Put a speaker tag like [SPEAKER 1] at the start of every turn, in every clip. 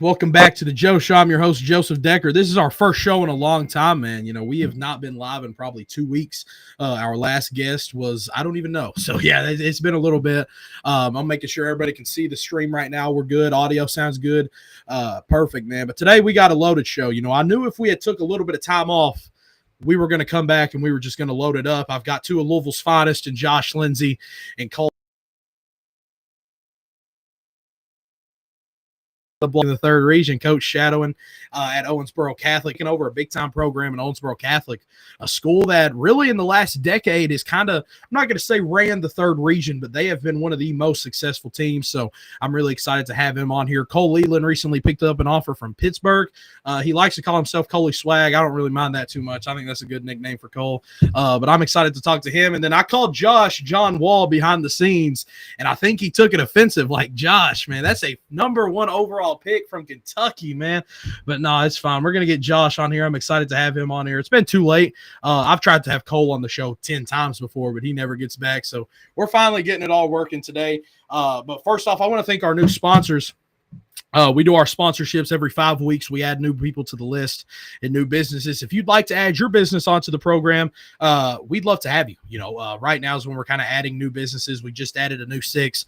[SPEAKER 1] Welcome back to the Joe Show. I'm your host, Joseph Decker. This is our first show in a long time, man. You know, we have not been live in probably 2 weeks. Our last guest was, I don't even know. So, yeah, it's been a little bit. I'm making sure everybody can see the stream right now. We're good. Audio sounds good. Perfect, man. But today we got a loaded show. You know, I knew if we had took a little bit of time off, we were going to come back and we were just going to load it up. I've got two of Louisville's finest and Josh Lindsay and Cole. In the third region, coach shadowing at Owensboro Catholic and over a big-time program in Owensboro Catholic, a school that really in the last decade is kind of, I'm not going to say ran the third region, but they have been one of the most successful teams. So I'm really excited to have him on here. Cole Leland recently picked up an offer from Pittsburgh. He likes to call himself Coley Swag. I don't really mind that too much. I think that's a good nickname for Cole. But I'm excited to talk to him. And then I called Josh John Wall behind the scenes, and I think he took it offensive. Like, Josh, man, that's a #1 overall pick from Kentucky, man. But no, it's fine. We're going to get Josh on here. I'm excited to have him on here. It's been too late. I've tried to have Cole on the show 10 times before, but he never gets back. So we're finally getting it all working today. But first off, I want to thank our new sponsors. We do our sponsorships every 5 weeks. We add new people to the list and new businesses. If you'd like to add your business onto the program, we'd love to have you. You know, right now is when we're kind of adding new businesses. We just added a new 6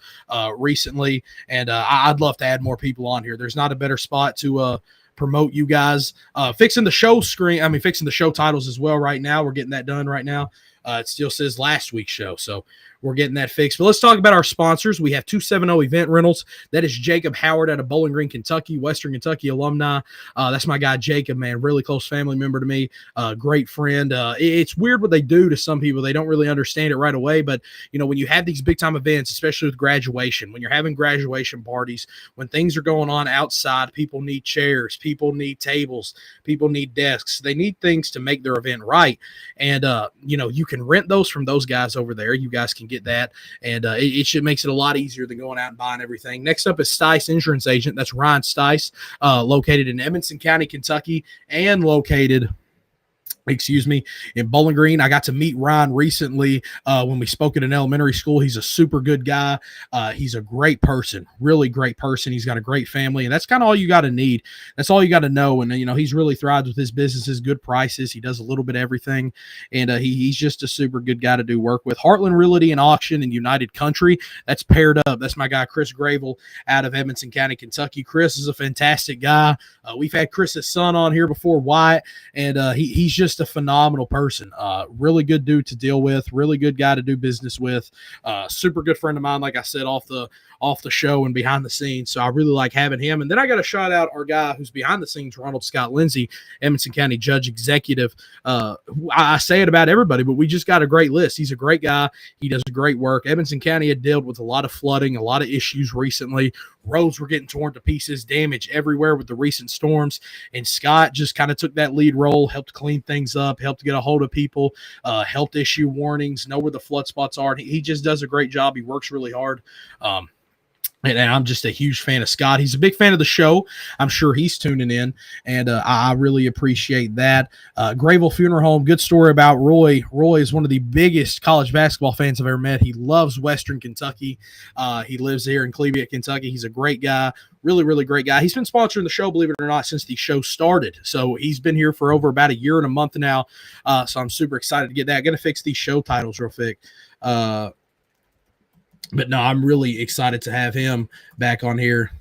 [SPEAKER 1] recently, and I'd love to add more people on here. There's not a better spot to promote you guys. Fixing the show titles as well right now. We're getting that done right now. It still says last week's show, so we're getting that fixed. But let's talk about our sponsors. We have 270 Event Rentals. That is Jacob Howard out of Bowling Green, Kentucky, Western Kentucky alumni. That's my guy, Jacob, man. Really close family member to me. Great friend. It's weird what they do to some people. They don't really understand it right away. But, you know, when you have these big-time events, especially with graduation, when you're having graduation parties, when things are going on outside, people need chairs, people need tables, people need desks. They need things to make their event right. And, you know, you can rent those from those guys over there. You guys can get that, and it makes it a lot easier than going out and buying everything. Next up is Stice Insurance Agent. That's Ryan Stice, located in Edmonson County, Kentucky, and located in Bowling Green. I got to meet Ryan recently when we spoke at an elementary school. He's a super good guy. He's a great person, really great person. He's got a great family, and that's kind of all you got to need. That's all you got to know. And, you know, he's really thrived with his businesses, good prices. He does a little bit of everything, and he's just a super good guy to do work with. Heartland Realty and Auction in United Country, that's paired up. That's my guy, Chris Gravel, out of Edmonson County, Kentucky. Chris is a fantastic guy. We've had Chris's son on here before, Wyatt, and he's just a phenomenal person. Really good dude to deal with, really good guy to do business with. Super good friend of mine, like I said, off the show and behind the scenes. So I really like having him. And then I got to shout out our guy who's behind the scenes, Ronald Scott Lindsay, Edmonson County Judge Executive. I say it about everybody, but we just got a great list. He's a great guy. He does great work. Edmonson County had dealt with a lot of flooding, a lot of issues recently. Roads were getting torn to pieces, damage everywhere with the recent storms. And Scott just kind of took that lead role, helped clean things up, helped get a hold of people, helped issue warnings, know where the flood spots are. He just does a great job. He works really hard. And I'm just a huge fan of Scott. He's a big fan of the show. I'm sure he's tuning in, and I really appreciate that. Gravel Funeral Home, good story about Roy. Roy is one of the biggest college basketball fans I've ever met. He loves Western Kentucky. He lives here in Kouyate, Kentucky. He's a great guy, really, really great guy. He's been sponsoring the show, believe it or not, since the show started. So he's been here for over about a year and a month now. So I'm super excited to get that. Going to fix these show titles real quick. But no, I'm really excited to have him back on here.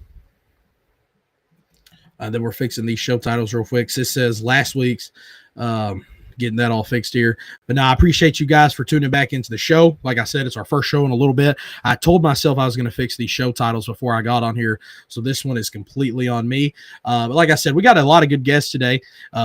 [SPEAKER 1] Then we're fixing these show titles real quick. This says last week's, getting that all fixed here. But no, I appreciate you guys for tuning back into the show. Like I said, it's our first show in a little bit. I told myself I was going to fix these show titles before I got on here, so this one is completely on me. But like I said, we got a lot of good guests today,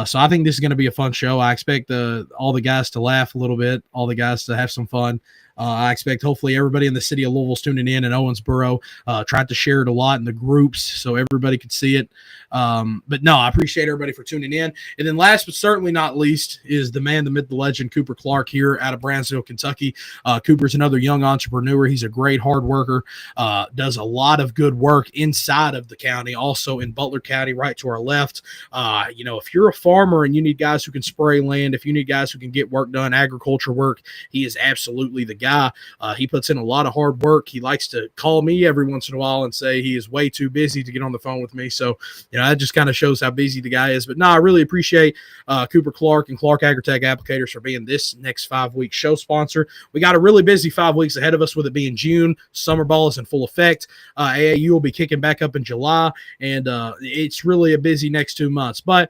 [SPEAKER 1] so I think this is going to be a fun show. I expect all the guys to laugh a little bit, all the guys to have some fun. I expect hopefully everybody in the city of Louisville's tuning in, and Owensboro tried to share it a lot in the groups so everybody could see it. But no, I appreciate everybody for tuning in. And then last but certainly not least is the man, the myth, the legend, Cooper Clark here out of Brownsville, Kentucky. Cooper's another young entrepreneur. He's a great hard worker, does a lot of good work inside of the county, also in Butler County, right to our left. You know, if you're a farmer and you need guys who can spray land, if you need guys who can get work done, agriculture work, he is absolutely the guy. guy. He puts in a lot of hard work. He likes to call me every once in a while and say he is way too busy to get on the phone with me. So, that just kind of shows how busy the guy is. But no, I really appreciate Cooper Clark and Clark Agritech Applicators for being this next 5-week show sponsor. We got a really busy 5 weeks ahead of us, with it being June. Summer ball is in full effect. AAU will be kicking back up in July, and it's really a busy next 2 months. But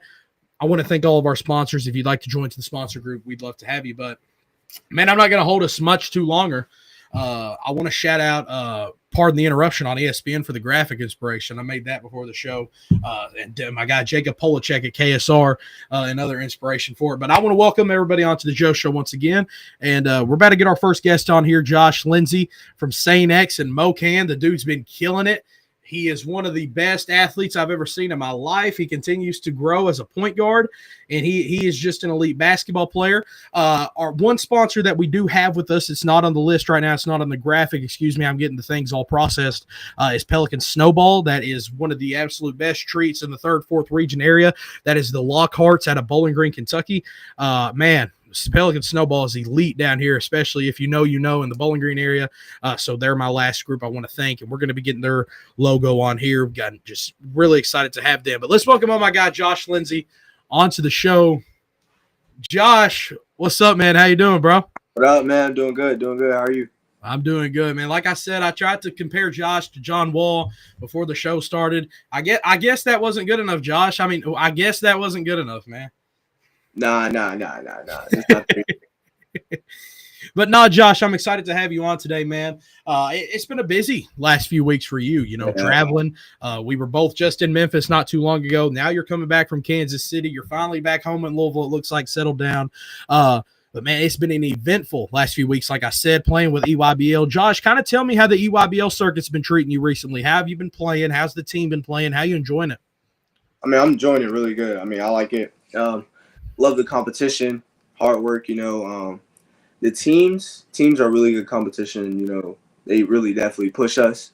[SPEAKER 1] I want to thank all of our sponsors. If you'd like to join to the sponsor group, we'd love to have you. But, man, I'm not going to hold us much too longer. I want to shout out Pardon the Interruption on ESPN for the graphic inspiration. I made that before the show. And my guy Jacob Polacek at KSR, another inspiration for it. But I want to welcome everybody onto the Joe Show once again. And we're about to get our first guest on here, Josh Lindsay from St. X and Mocan. The dude's been killing it. He is one of the best athletes I've ever seen in my life. He continues to grow as a point guard, and he is just an elite basketball player. Our one sponsor that we do have with us, it's not on the list right now, it's not on the graphic, excuse me, I'm getting the things all processed, is Pelican Snowball. That is one of the absolute best treats in the 3rd, 4th region area. That is the Lockharts out of Bowling Green, Kentucky. Man, Pelican Snowball is elite down here, especially if you know in the Bowling Green area. So they're my last group I want to thank, and we're going to be getting their logo on here. We've got just really excited to have them. But let's welcome on my guy Josh Lindsay onto the show. Josh, what's up, man? How you doing, bro?
[SPEAKER 2] What up, man? Doing good. How are you?
[SPEAKER 1] I'm doing good, man. Like I said, I tried to compare Josh to John Wall before the show started. I guess that wasn't good enough, Josh. I guess that wasn't good enough, man.
[SPEAKER 2] Nah. It's not
[SPEAKER 1] But no, Josh, I'm excited to have you on today, man. It's been a busy last few weeks for you, traveling. We were both just in Memphis not too long ago. Now you're coming back from Kansas City. You're finally back home in Louisville. It looks like settled down. But, man, it's been an eventful last few weeks, like I said, playing with EYBL. Josh, kind of tell me how the EYBL circuit's been treating you recently. How have you been playing? How's the team been playing? How you enjoying it?
[SPEAKER 2] I'm enjoying it really good. I like it. Love the competition, hard work, the teams are really good competition, they really definitely push us,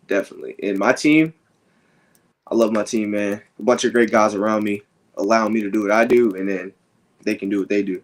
[SPEAKER 2] definitely. And my team, I love my team, man. A bunch of great guys around me, allowing me to do what I do, and then they can do what they do,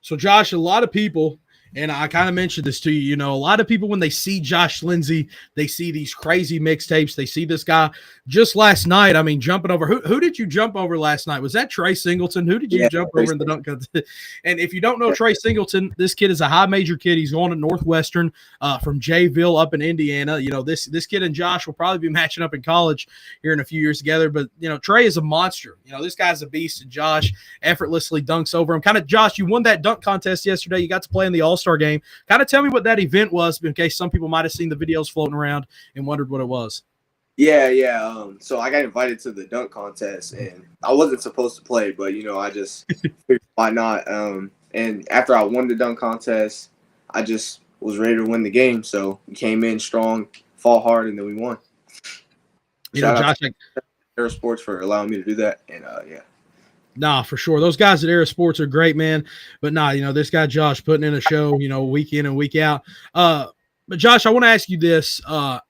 [SPEAKER 1] So, Josh, a lot of people, and I kind of mentioned this to you, a lot of people, when they see Josh Lindsay, they see these crazy mixtapes. They see this guy just last night. Jumping over. Who did you jump over last night? Was that Trey Singleton? Who did you jump over in the dunk contest? And if you don't know Trey Singleton, this kid is a high major kid. He's going to Northwestern from Jayville up in Indiana. This kid and Josh will probably be matching up in college here in a few years together. But, Trey is a monster. This guy's a beast, and Josh effortlessly dunks over him. Josh, you won that dunk contest yesterday. You got to play in the All-Star game. Kind of tell me what that event was, in case some people might have seen the videos floating around and wondered what it was.
[SPEAKER 2] Yeah. So I got invited to the dunk contest, and I wasn't supposed to play, but I just figured why not. And after I won the dunk contest, I just was ready to win the game. So we came in strong, fought hard, and then we won. Shout out to Air Sports for allowing me to do that, and yeah.
[SPEAKER 1] Nah, for sure. Those guys at Era Sports are great, man. But this guy Josh putting in a show, week in and week out. But Josh, I want to ask you this.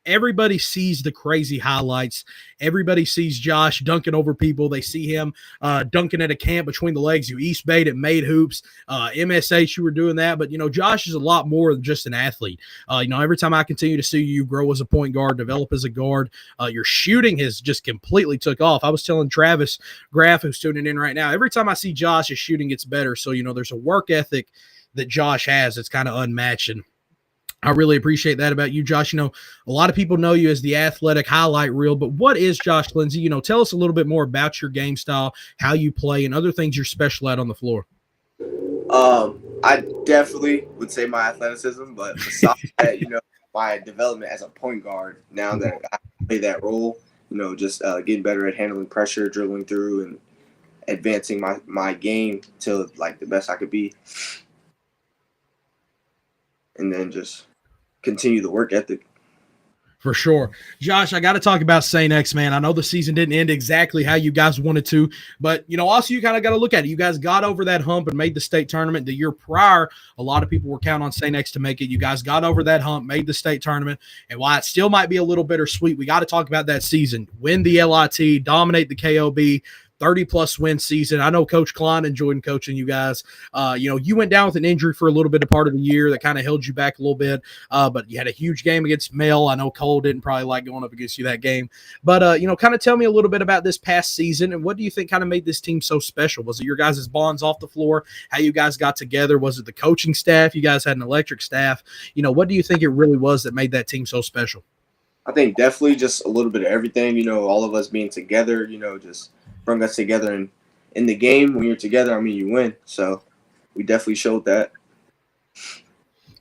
[SPEAKER 1] Everybody sees the crazy highlights. Everybody sees Josh dunking over people. They see him dunking at a camp between the legs. You East Bayed at Made Hoops. MSH, you were doing that. But, Josh is a lot more than just an athlete. Every time I continue to see you grow as a point guard, develop as a guard, your shooting has just completely took off. I was telling Travis Graff, who's tuning in right now, every time I see Josh, his shooting gets better. So, there's a work ethic that Josh has that's kind of unmatched. And I really appreciate that about you, Josh. A lot of people know you as the athletic highlight reel, but what is Josh Lindsay? Tell us a little bit more about your game style, how you play, and other things you're special at on the floor.
[SPEAKER 2] I definitely would say my athleticism, but besides that, my development as a point guard, now that I play that role, just getting better at handling pressure, dribbling through, and advancing my game to like the best I could be. And then just continue the work ethic.
[SPEAKER 1] For sure. Josh, I got to talk about St. X, man. I know the season didn't end exactly how you guys wanted to, but, also you kind of got to look at it. You guys got over that hump and made the state tournament. The year prior, a lot of people were counting on St. X to make it. You guys got over that hump, made the state tournament, and while it still might be a little bittersweet, we got to talk about that season. Win the LIT, dominate the KOB, 30-plus win season. I know Coach Klein enjoyed coaching you guys. You went down with an injury for a little bit of part of the year that kind of held you back a little bit, but you had a huge game against Mel. I know Cole didn't probably like going up against you that game. But, kind of tell me a little bit about this past season, and what do you think kind of made this team so special? Was it your guys' bonds off the floor, how you guys got together? Was it the coaching staff? You guys had an electric staff. What do you think it really was that made that team so special?
[SPEAKER 2] I think definitely just a little bit of everything, all of us being together, just bring us together. And in the game, when you're together, you win. So we definitely showed that.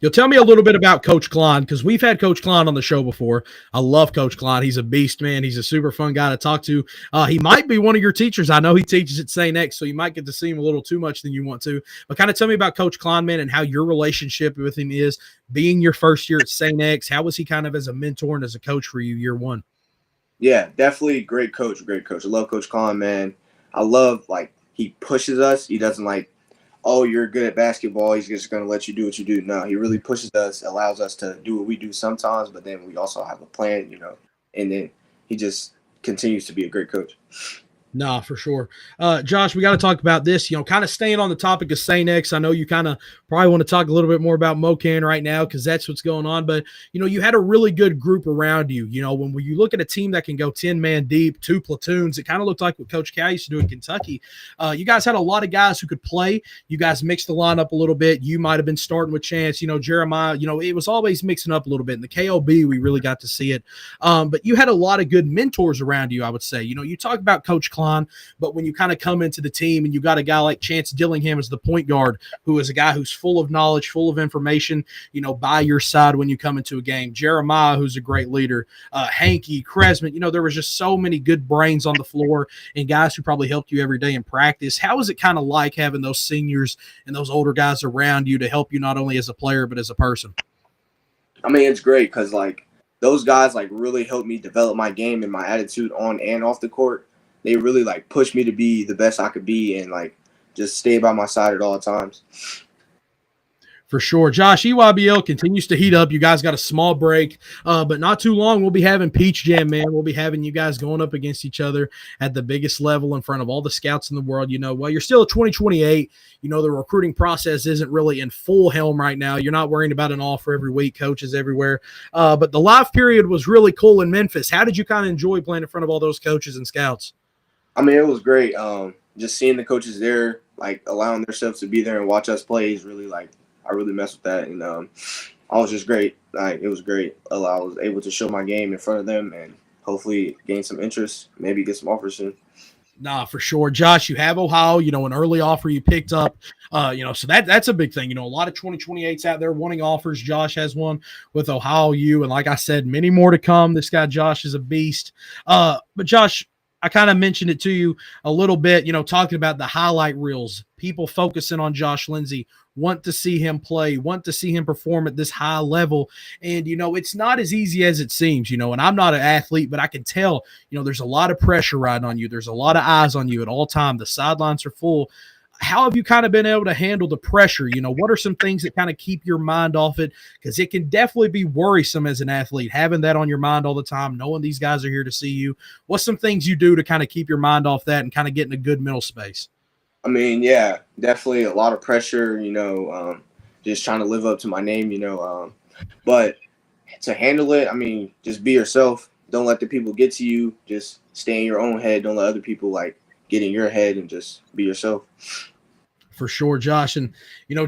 [SPEAKER 1] You'll tell me a little bit about Coach Klein, because we've had Coach Klein on the show before. I love Coach Klein. He's a beast, man. He's a super fun guy to talk to. He might be one of your teachers. I know he teaches at St. X, so you might get to see him a little too much than you want to. But kind of tell me about Coach Klein, man, and how your relationship with him is, being your first year at St. X. How was he kind of as a mentor and as a coach for you year one?
[SPEAKER 2] Yeah, definitely great coach. I love Coach Klein, man. I love, he pushes us. He doesn't oh, you're good at basketball, he's just going to let you do what you do. No, he really pushes us, allows us to do what we do sometimes, but then we also have a plan, and then he just continues to be a great coach.
[SPEAKER 1] Nah, for sure. Josh, we got to talk about this, kind of staying on the topic of St. X. I know you kind of probably want to talk a little bit more about Mocan right now because that's what's going on. But, you had a really good group around you. When you look at a team that can go 10-man deep, 2 platoons, it kind of looked like what Coach Cal used to do in Kentucky. You guys had a lot of guys who could play. You guys mixed the lineup a little bit. You might have been starting with Chance, Jeremiah. It was always mixing up a little bit. In the KOB, we really got to see it. But you had a lot of good mentors around you, I would say. You talk about Coach Klein, but when you kind of come into the team and you got a guy like Chance Dillingham as the point guard, who is a guy who's full of knowledge, full of information, by your side when you come into a game. Jeremiah, who's a great leader, Hanky, Kresman, there was just so many good brains on the floor and guys who probably helped you every day in practice. How is it kind of like having those seniors and those older guys around you to help you not only as a player, but as a person?
[SPEAKER 2] It's great because, those guys, really helped me develop my game and my attitude on and off the court. They really, pushed me to be the best I could be and, just stay by my side at all times.
[SPEAKER 1] For sure. Josh, EYBL continues to heat up. You guys got a small break, but not too long. We'll be having Peach Jam, man. We'll be having you guys going up against each other at the biggest level in front of all the scouts in the world. Well, you're still at 2028. The recruiting process isn't really in full helm right now. You're not worrying about an offer every week, coaches everywhere. But the live period was really cool in Memphis. How did you kind of enjoy playing in front of all those coaches and scouts?
[SPEAKER 2] It was great. Just seeing the coaches there, allowing themselves to be there and watch us play is really, I really messed with that. And I was just great. It was great. I was able to show my game in front of them and hopefully gain some interest, maybe get some offers soon.
[SPEAKER 1] Nah, for sure. Josh, you have Ohio, an early offer you picked up, so that's a big thing. A lot of 2028s out there wanting offers. Josh has one with Ohio U, and like I said, many more to come. This guy, Josh, is a beast. But Josh, I kind of mentioned it to you a little bit, talking about the highlight reels, people focusing on Josh Lindsay, want to see him play, want to see him perform at this high level. And, it's not as easy as it seems, and I'm not an athlete, but I can tell, there's a lot of pressure riding on you. There's a lot of eyes on you at all time. The sidelines are full. How have you kind of been able to handle the pressure? What are some things that kind of keep your mind off it? Because it can definitely be worrisome as an athlete, having that on your mind all the time, knowing these guys are here to see you. What's some things you do to kind of keep your mind off that and kind of get in a good mental space?
[SPEAKER 2] Yeah, definitely a lot of pressure, just trying to live up to my name, but to handle it, just be yourself. Don't let the people get to you. Just stay in your own head. Don't let other people get in your head and just be yourself.
[SPEAKER 1] For sure, Josh. And,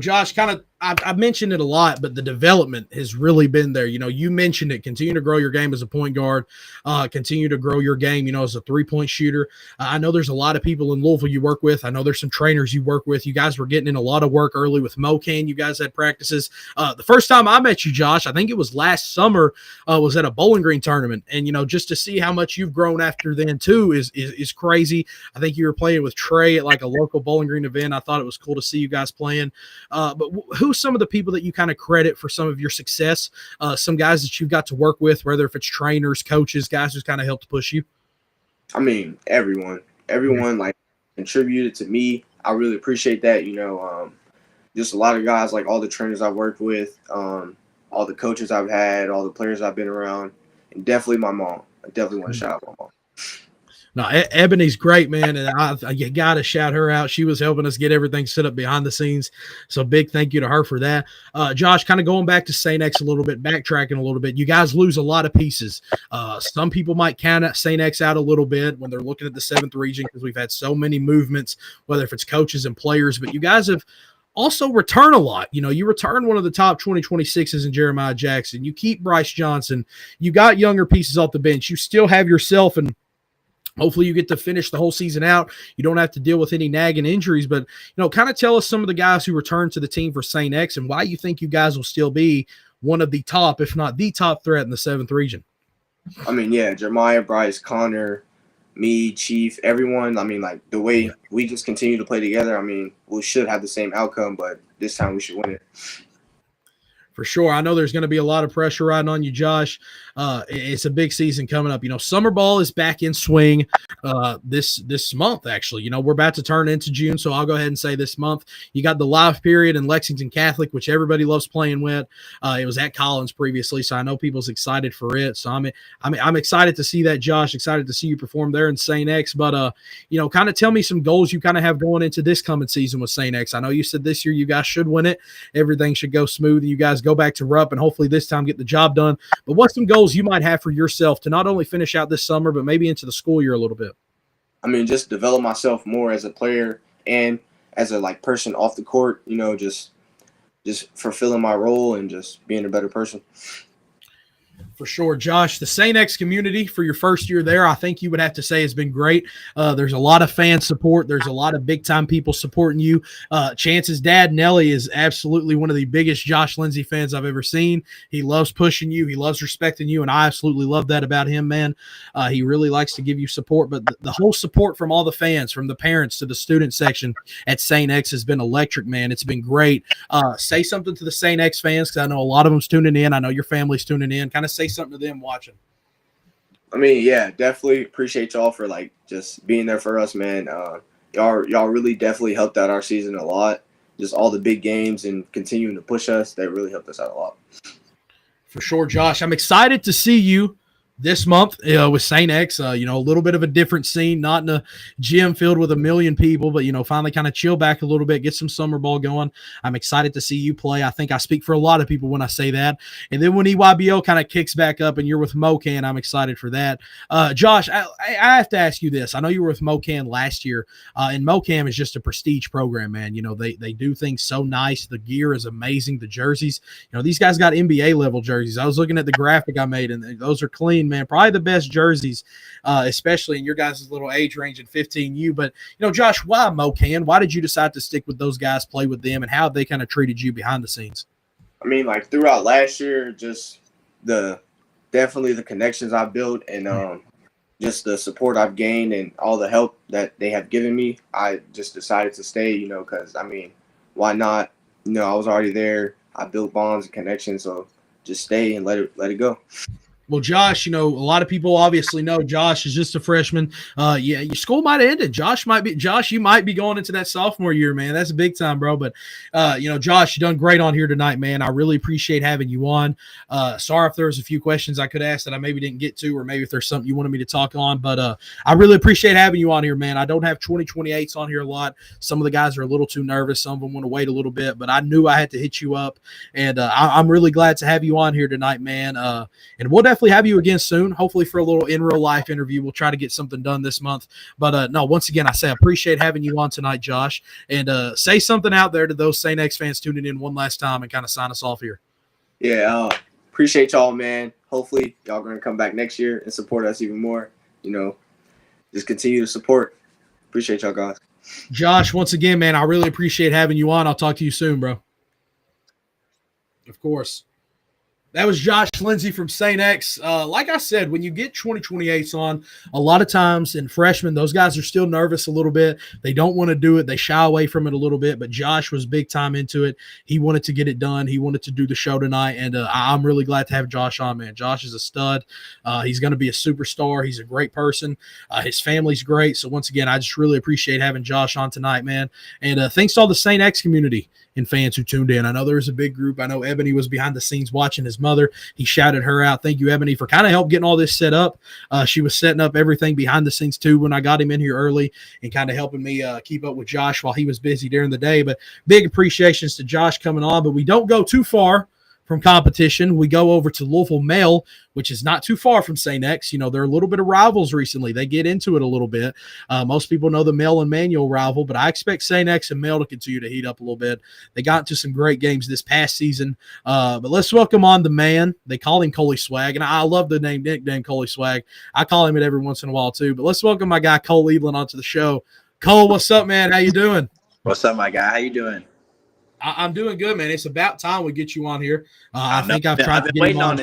[SPEAKER 1] Josh, kind of, I've mentioned it a lot, but the development has really been there. You mentioned it. Continue to grow your game as a point guard. Continue to grow your game, as a three-point shooter. I know there's a lot of people in Louisville you work with. I know there's some trainers you work with. You guys were getting in a lot of work early with Mocan. You guys had practices. The first time I met you, Josh, I think it was last summer, was at a Bowling Green tournament. And, just to see how much you've grown after then, too, is crazy. I think you were playing with Trey at a local Bowling Green event. I thought it was cool to see you guys playing. But who's some of the people that you kind of credit for some of your success? Some guys that you've got to work with, whether if it's trainers, coaches, guys who's kind of helped push you?
[SPEAKER 2] Everyone contributed to me. I really appreciate that. Just a lot of guys, all the trainers I've worked with, all the coaches I've had, all the players I've been around, and definitely my mom. I definitely want to shout out my mom.
[SPEAKER 1] No, Ebony's great, man, and you got to shout her out. She was helping us get everything set up behind the scenes, so big thank you to her for that. Josh, kind of going back to St. X a little bit, backtracking a little bit. You guys lose a lot of pieces. Some people might count St. X out a little bit when they're looking at the 7th region because we've had so many movements, whether if it's coaches and players, but you guys have also return a lot. You know, you return one of the top 2026s in Jeremiah Jackson. You keep Bryce Johnson. You got younger pieces off the bench. You still have yourself, and hopefully you get to finish the whole season out. You don't have to deal with any nagging injuries, but, kind of tell us some of the guys who returned to the team for St. X and why you think you guys will still be one of the top, if not the top threat in the 7th region.
[SPEAKER 2] I mean, yeah, Jeremiah, Bryce, Connor, me, Chief, everyone. I mean, like, the way we just continue to play together, I mean, we should have the same outcome, but this time we should win it.
[SPEAKER 1] For sure. I know there's going to be a lot of pressure riding on you, Josh. It's a big season coming up. Summer ball is back in swing this month, actually. We're about to turn into June, so I'll go ahead and say this month. You got the live period in Lexington Catholic, which everybody loves playing with. It was at Collins previously, so I know people's excited for it. So I'm excited to see that, Josh. Excited to see you perform there in St. X. But, kind of tell me some goals you kind of have going into this coming season with St. X. I know you said this year you guys should win it. Everything should go smooth. You guys go back to Rupp and hopefully this time get the job done. But what's some goals you might have for yourself to not only finish out this summer, but maybe into the school year a little bit?
[SPEAKER 2] I mean, just develop myself more as a player and as a person off the court, just fulfilling my role and just being a better person.
[SPEAKER 1] For sure, Josh. The St. X community for your first year there, I think you would have to say has been great. There's a lot of fan support. There's a lot of big-time people supporting you. Chance's dad, Nelly, is absolutely one of the biggest Josh Lindsay fans I've ever seen. He loves pushing you. He loves respecting you, and I absolutely love that about him, man. He really likes to give you support, but the whole support from all the fans, from the parents to the student section at St. X has been electric, man. It's been great. Say something to the St. X fans because I know a lot of them's tuning in. I know your family's tuning in. Kind of say something to them watching.
[SPEAKER 2] I mean, yeah, definitely appreciate y'all for just being there for us, man. Y'all really definitely helped out our season a lot. Just all the big games and continuing to push us, that really helped us out a lot.
[SPEAKER 1] For sure, Josh. I'm excited to see you this month with St. X, a little bit of a different scene, not in a gym filled with a million people, but, finally kind of chill back a little bit, get some summer ball going. I'm excited to see you play. I think I speak for a lot of people when I say that. And then when EYBL kind of kicks back up and you're with MoCan, I'm excited for that. Josh, I have to ask you this. I know you were with MoCan last year, and MoCan is just a prestige program, man. They do things so nice. The gear is amazing. The jerseys, these guys got NBA level jerseys. I was looking at the graphic I made, and those are clean, man. Probably the best jerseys, especially in your guys' little age range in 15U. But, Josh, why MoCan? Why did you decide to stick with those guys, play with them, and how they kind of treated you behind the scenes?
[SPEAKER 2] I mean, throughout last year, just definitely the connections I built and just the support I've gained and all the help that they have given me, I just decided to stay, because, I mean, why not? I was already there. I built bonds and connections, so just stay and let it go.
[SPEAKER 1] Well, Josh, a lot of people obviously know Josh is just a freshman. Your school might have ended. Josh, you might be going into that sophomore year, man. That's a big time, bro. But, Josh, you done great on here tonight, man. I really appreciate having you on. Sorry if there was a few questions I could ask that I maybe didn't get to, or maybe if there's something you wanted me to talk on. But I really appreciate having you on here, man. I don't have 2028s on here a lot. Some of the guys are a little too nervous. Some of them want to wait a little bit, but I knew I had to hit you up. And I'm really glad to have you on here tonight, man. And we'll definitely have you again soon, hopefully for a little in real life interview. We'll try to get something done this month. But no, once again, I say I appreciate having you on tonight, Josh. And say something out there to those St. X fans tuning in one last time and kind of sign us off here.
[SPEAKER 2] Yeah, appreciate y'all, man. Hopefully y'all going to come back next year and support us even more. Just continue to support. Appreciate y'all, guys.
[SPEAKER 1] Josh, once again, man, I really appreciate having you on. I'll talk to you soon, bro. Of course. That was Josh Lindsay from St. X. Like I said, when you get 2028s on, a lot of times in freshmen, those guys are still nervous a little bit. They don't want to do it. They shy away from it a little bit, but Josh was big time into it. He wanted to get it done. He wanted to do the show tonight, and I'm really glad to have Josh on, man. Josh is a stud. He's going to be a superstar. He's a great person. His family's great. So once again, I just really appreciate having Josh on tonight, man. And thanks to all the St. X community and fans who tuned in. I know there was a big group. I know Ebony was behind the scenes watching as mother. He shouted her out. Thank you, Ebony, for kind of help getting all this set up. She was setting up everything behind the scenes too when I got him in here early and kind of helping me keep up with Josh while he was busy during the day. But big appreciations to Josh coming on. But we don't go too far from competition. We go over to Louisville Male, which is not too far from St. X. You know, they're a little bit of rivals recently. They get into it a little bit. Most people know the Male and Manual rival, but I expect St. X and Male to continue to heat up a little bit. They got into some great games this past season. But let's welcome on the man. They call him Coley Swag, and I love the nickname Coley Swag. I call him it every once in a while too. But let's welcome my guy Cole Evelyn onto the show. Cole, what's up, man? How you doing?
[SPEAKER 3] What's up, my guy? How you doing?
[SPEAKER 1] I'm doing good, man. It's about time we get you on here. I
[SPEAKER 3] know.
[SPEAKER 1] think I've tried to
[SPEAKER 3] been
[SPEAKER 1] get
[SPEAKER 3] waiting
[SPEAKER 1] him on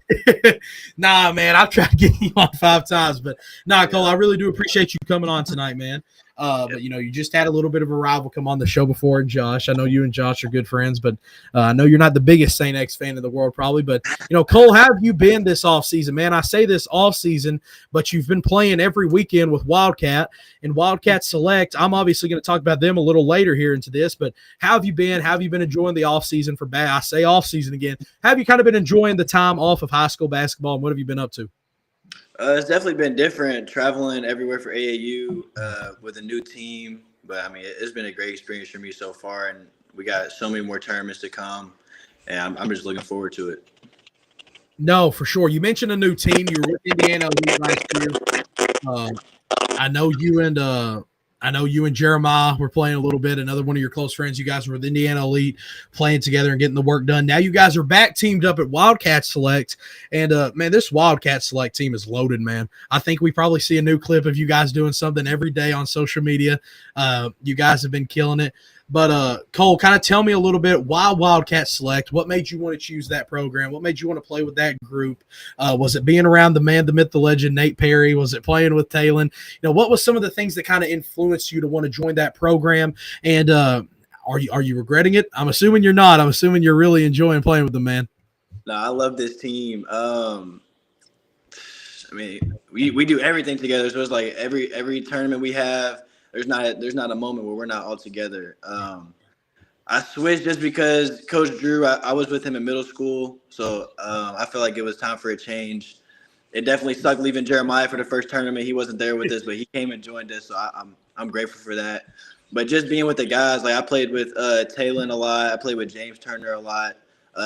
[SPEAKER 3] it.
[SPEAKER 1] Nah, man, I've tried to get you on 5 times, but nah, Cole, I really do appreciate you coming on tonight, man. But you know, you just had a little bit of a rival come on the show before, and Josh. I know you and Josh are good friends, but I know you're not the biggest St. X fan in the world, probably. But you know, Cole, how have you been this off season, man? I say this off season, but you've been playing every weekend with Wildcat and Wildcat Select. I'm obviously going to talk about them a little later here into this, but how have you been? How have you been enjoying the off season for bad? I say off season again. How have you kind of been enjoying the time off of high school basketball, and what have you been up to?
[SPEAKER 3] It's definitely been different traveling everywhere for AAU with a new team. But, I mean, it's been a great experience for me so far, and we got so many more tournaments to come, and I'm just looking forward to it.
[SPEAKER 1] No, for sure. You mentioned a new team. You were with Indiana last year. I know you and Jeremiah were playing a little bit. Another one of your close friends. You guys were with Indiana Elite playing together and getting the work done. Now you guys are back teamed up at Wildcat Select. And, man, this Wildcat Select team is loaded, man. I think we probably see a new clip of you guys doing something every day on social media. You guys have been killing it. But, Cole, kind of tell me a little bit why Wildcat Select. What made you want to choose that program? What made you want to play with that group? Was it being around the man, the myth, the legend, Nate Perry? Was it playing with Talon? You know, what was some of the things that kind of influenced you to want to join that program? And are you regretting it? I'm assuming you're not. I'm assuming you're really enjoying playing with them, man.
[SPEAKER 3] No, I love this team. I mean, we do everything together. So it's like every tournament we have, there's not a moment where we're not all together. I switched just because Coach Drew, I was with him in middle school, so I felt like it was time for a change. It definitely sucked leaving Jeremiah for the first tournament. He wasn't there with us, but he came and joined us, so I'm grateful for that. But just being with the guys, like I played with Talon a lot. I played with James Turner a lot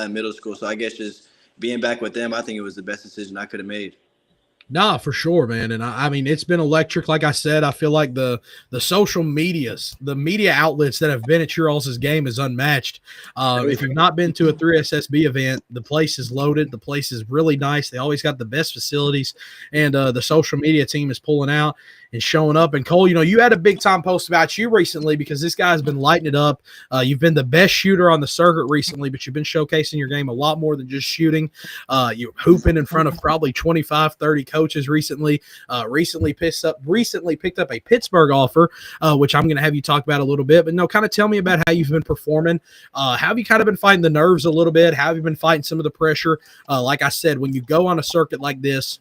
[SPEAKER 3] in middle school, so I guess just being back with them, I think it was the best decision I could have made.
[SPEAKER 1] Nah, for sure, man. And I mean, it's been electric. Like I said, I feel like the social medias, the media outlets that have been at your all's game is unmatched. If you've not been to a 3SSB event, the place is loaded. The place is really nice. They always got the best facilities, and the social media team is pulling out and showing up. And Cole, you know, you had a big time post about you recently because this guy's been lighting it up. You've been the best shooter on the circuit recently, but you've been showcasing your game a lot more than just shooting. You're hooping in front of probably 25, 30 coaches recently. Recently picked up a Pittsburgh offer, which I'm going to have you talk about a little bit. But no, kind of tell me about how you've been performing. How have you kind of been fighting the nerves a little bit? How have you been fighting some of the pressure? Like I said, when you go on a circuit like this,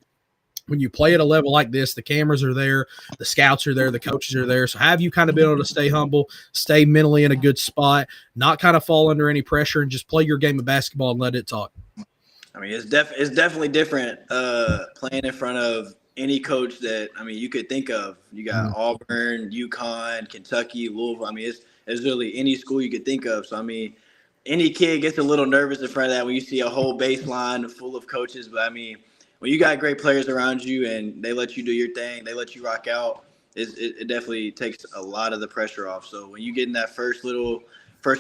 [SPEAKER 1] when you play at a level like this, the cameras are there, the scouts are there, the coaches are there. So have you kind of been able to stay humble, stay mentally in a good spot, not kind of fall under any pressure, and just play your game of basketball and let it talk?
[SPEAKER 3] I mean, it's definitely different playing in front of any coach that, I mean, you could think of. You got Auburn, UConn, Kentucky, Louisville. I mean, it's really any school you could think of. So, I mean, any kid gets a little nervous in front of that when you see a whole baseline full of coaches. But, I mean, when you got great players around you and they let you do your thing, they let you rock out, it definitely takes a lot of the pressure off. So when you get in that first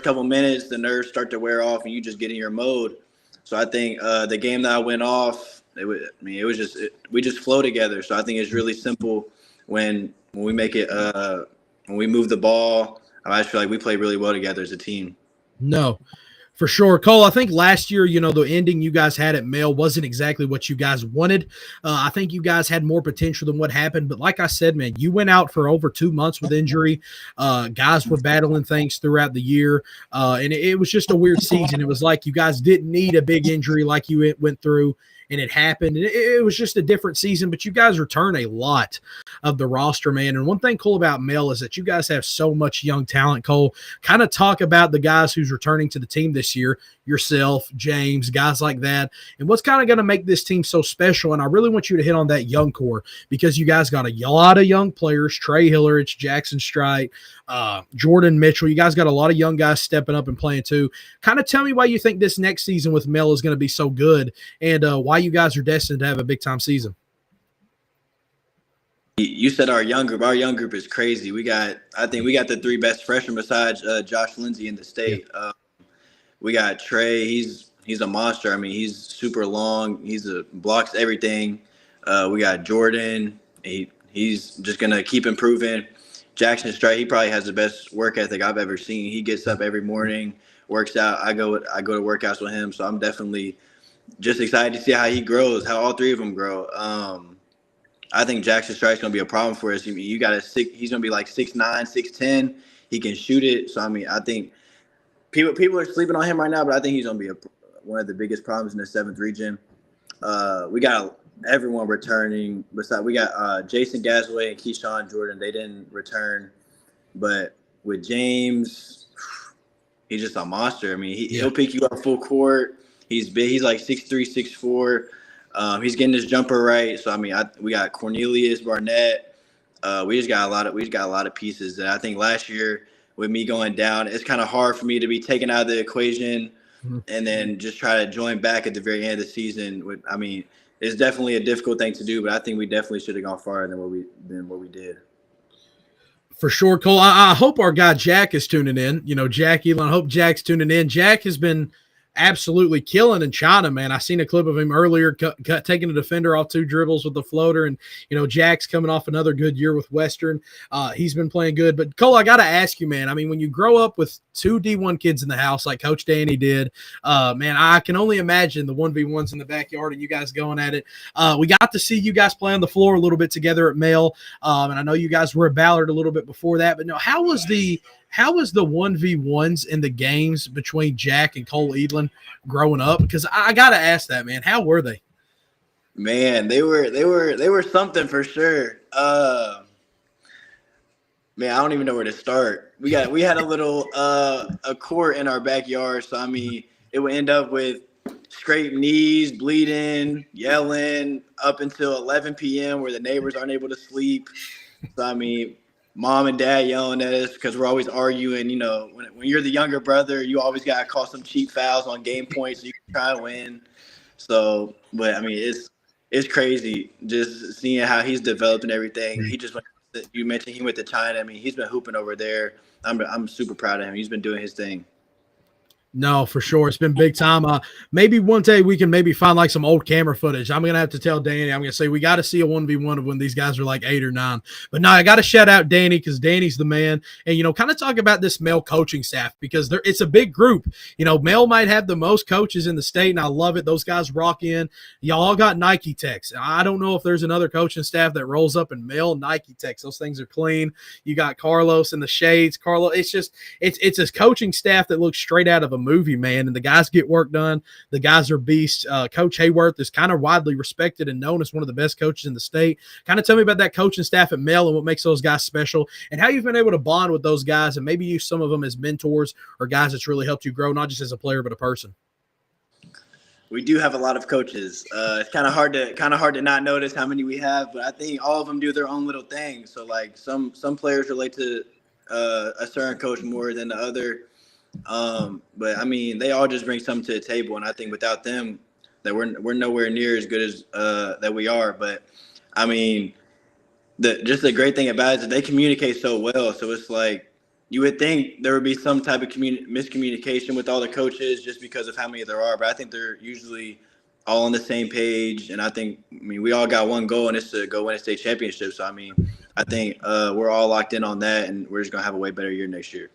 [SPEAKER 3] couple minutes, the nerves start to wear off and you just get in your mode. So I think the game that I went off, we just flow together. So I think it's really simple when we make it when we move the ball. I just feel like we play really well together as a team.
[SPEAKER 1] No, for sure. Cole, I think last year, you know, the ending you guys had at Male wasn't exactly what you guys wanted. I think you guys had more potential than what happened. But like I said, man, you went out for over 2 months with injury. Guys were battling things throughout the year. And it was just a weird season. It was like you guys didn't need a big injury like you went through. and it happened. It was just a different season, but you guys return a lot of the roster, man. And one thing cool about Mel is that you guys have so much young talent. Cole, kind of talk about the guys who's returning to the team this year, yourself, James, guys like that, and what's kind of going to make this team so special. And I really want you to hit on that young core because you guys got a lot of young players, Trey Hillerich, Jackson Strite, Jordan Mitchell. You guys got a lot of young guys stepping up and playing too. Kind of tell me why you think this next season with Mel is going to be so good and why you guys are destined to have a big-time season.
[SPEAKER 3] You said our young group. Our young group is crazy. I think we got the 3 best freshmen besides Josh Lindsay in the state. Yeah. We got Trey. He's a monster. I mean, he's super long. Blocks everything. We got Jordan. He's just gonna keep improving. Jackson Strite. He probably has the best work ethic I've ever seen. He gets up every morning, works out. I go to workouts with him. So I'm definitely just excited to see how he grows. How all 3 of them grow. I think Jackson Strite's gonna be a problem for us. He's gonna be like 6'9", 6'10". He can shoot it. So I mean, I think people are sleeping on him right now, but I think he's gonna be one of the biggest problems in the 7th region. We got everyone returning. Besides, we got Jason Gasway and Keyshawn Jordan. They didn't return, but with James, he's just a monster. I mean, he'll pick you up full court. He's big. He's like 6'3", 6'4". He's getting his jumper right. So I mean, we got Cornelius Barnett. We just got a lot of pieces that I think last year with me going down, it's kind of hard for me to be taken out of the equation and then just try to join back at the very end of the season. I mean, it's definitely a difficult thing to do, but I think we definitely should have gone farther than what we did.
[SPEAKER 1] For sure, Cole. I hope our guy Jack is tuning in. You know, Jack Elon. I hope Jack's tuning in. Jack has been absolutely killing in China, man. I seen a clip of him earlier taking a defender off 2 dribbles with the floater, and you know Jack's coming off another good year with Western. He's been playing good. But Cole, I got to ask you, man. I mean, when you grow up with 2 D1 kids in the house like Coach Danny did, man, I can only imagine the 1v1s in the backyard and you guys going at it. We got to see you guys play on the floor a little bit together at Male, and I know you guys were at Ballard a little bit before that. But no, how was the 1v1s in the games between Jack and Cole Edlin growing up? Because I got to ask that, man. How were they?
[SPEAKER 3] Man, they were something for sure. Man, I don't even know where to start. We had a little a court in our backyard, so I mean, it would end up with scraped knees, bleeding, yelling up until 11 p.m. where the neighbors aren't able to sleep. So I mean, mom and dad yelling at us because we're always arguing. You know, when you're the younger brother, you always got to call some cheap fouls on game points so you can try to win. So, but I mean, it's crazy just seeing how he's developed and everything. He just went. You mentioned he went to China. I mean, he's been hooping over there. I'm super proud of him. He's been doing his thing.
[SPEAKER 1] No, for sure. It's been big time. Maybe one day we can maybe find like some old camera footage. I'm going to have to tell Danny, I'm going to say, we got to see a 1v1 of when these guys are like 8 or 9. But no, I got to shout out Danny because Danny's the man. And, you know, kind of talk about this Male coaching staff because it's a big group. You know, Male might have the most coaches in the state, and I love it. Those guys rock in. Y'all all got Nike techs. I don't know if there's another coaching staff that rolls up in Male Nike techs. Those things are clean. You got Carlos in the shades. It's a coaching staff that looks straight out of a movie, man, and the guys get work done. The guys are beasts. Coach Hayworth is kind of widely respected and known as one of the best coaches in the state. Kind of tell me about that coaching staff at Male and what makes those guys special and how you've been able to bond with those guys and maybe use some of them as mentors or guys that's really helped you grow, not just as a player, but a person.
[SPEAKER 3] We do have a lot of coaches. It's kind of hard to not notice how many we have, but I think all of them do their own little thing. So like some players relate to a certain coach more than the other. But I mean, they all just bring something to the table, and I think without them, that we're nowhere near as good as that we are. But I mean, the great thing about it is that they communicate so well. So it's like you would think there would be some type of miscommunication with all the coaches just because of how many there are. But I think they're usually all on the same page, and I mean, we all got one goal, and it's to go win a state championship. So I mean, I think we're all locked in on that, and we're just gonna have a way better year next year.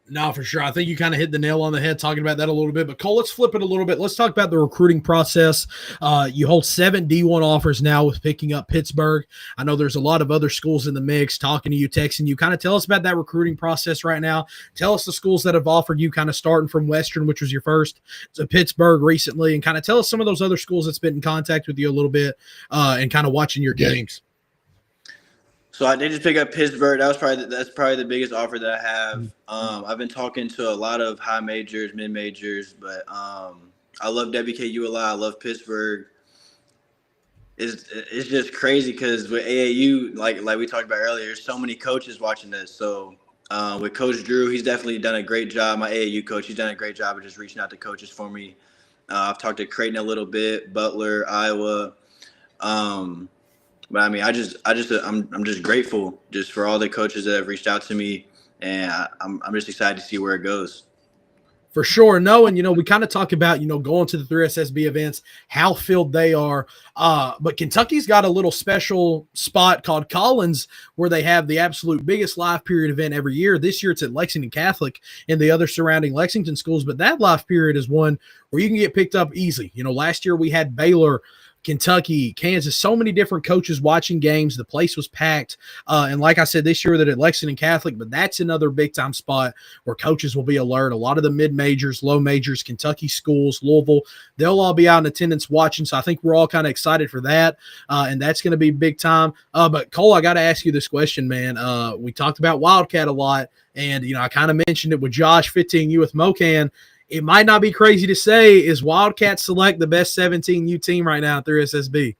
[SPEAKER 1] No, for sure. I think you kind of hit the nail on the head talking about that a little bit. But Cole, let's flip it a little bit. Let's talk about the recruiting process. You hold 7 D1 offers now with picking up Pittsburgh. I know there's a lot of other schools in the mix talking to you, texting you. Kind of tell us about that recruiting process right now. Tell us the schools that have offered you, kind of starting from Western, which was your first, to Pittsburgh recently, and kind of tell us some of those other schools that's been in contact with you a little bit and kind of watching your games.
[SPEAKER 3] So I did just pick up Pittsburgh. That's probably the biggest offer that I have. I've been talking to a lot of high majors, mid majors, but I love WKU a lot. I love Pittsburgh. It's just crazy because with AAU, like we talked about earlier, there's so many coaches watching this. So with Coach Drew, he's definitely done a great job. My AAU coach, he's done a great job of just reaching out to coaches for me. I've talked to Creighton a little bit, Butler, Iowa. But I mean, I'm just grateful just for all the coaches that have reached out to me, and I'm just excited to see where it goes.
[SPEAKER 1] For sure. No, and, we kind of talk about, going to the 3SSB events, how filled they are. But Kentucky's got a little special spot called Collins where they have the absolute biggest live period event every year. This year it's at Lexington Catholic and the other surrounding Lexington schools, but that live period is one where you can get picked up easy. Last year we had Baylor, Kentucky, Kansas, so many different coaches watching games. The place was packed. And like I said, this year that at Lexington Catholic, but that's another big time spot where coaches will be alert. A lot of the mid majors, low majors, Kentucky schools, Louisville, they'll all be out in attendance watching. So I think we're all kind of excited for that. And that's going to be big time. But Cole, I got to ask you this question, man. We talked about Wildcat a lot. And, I kind of mentioned it with Josh 15U with Mocan. It might not be crazy to say, is Wildcat Select the best 17U team right now through SSB?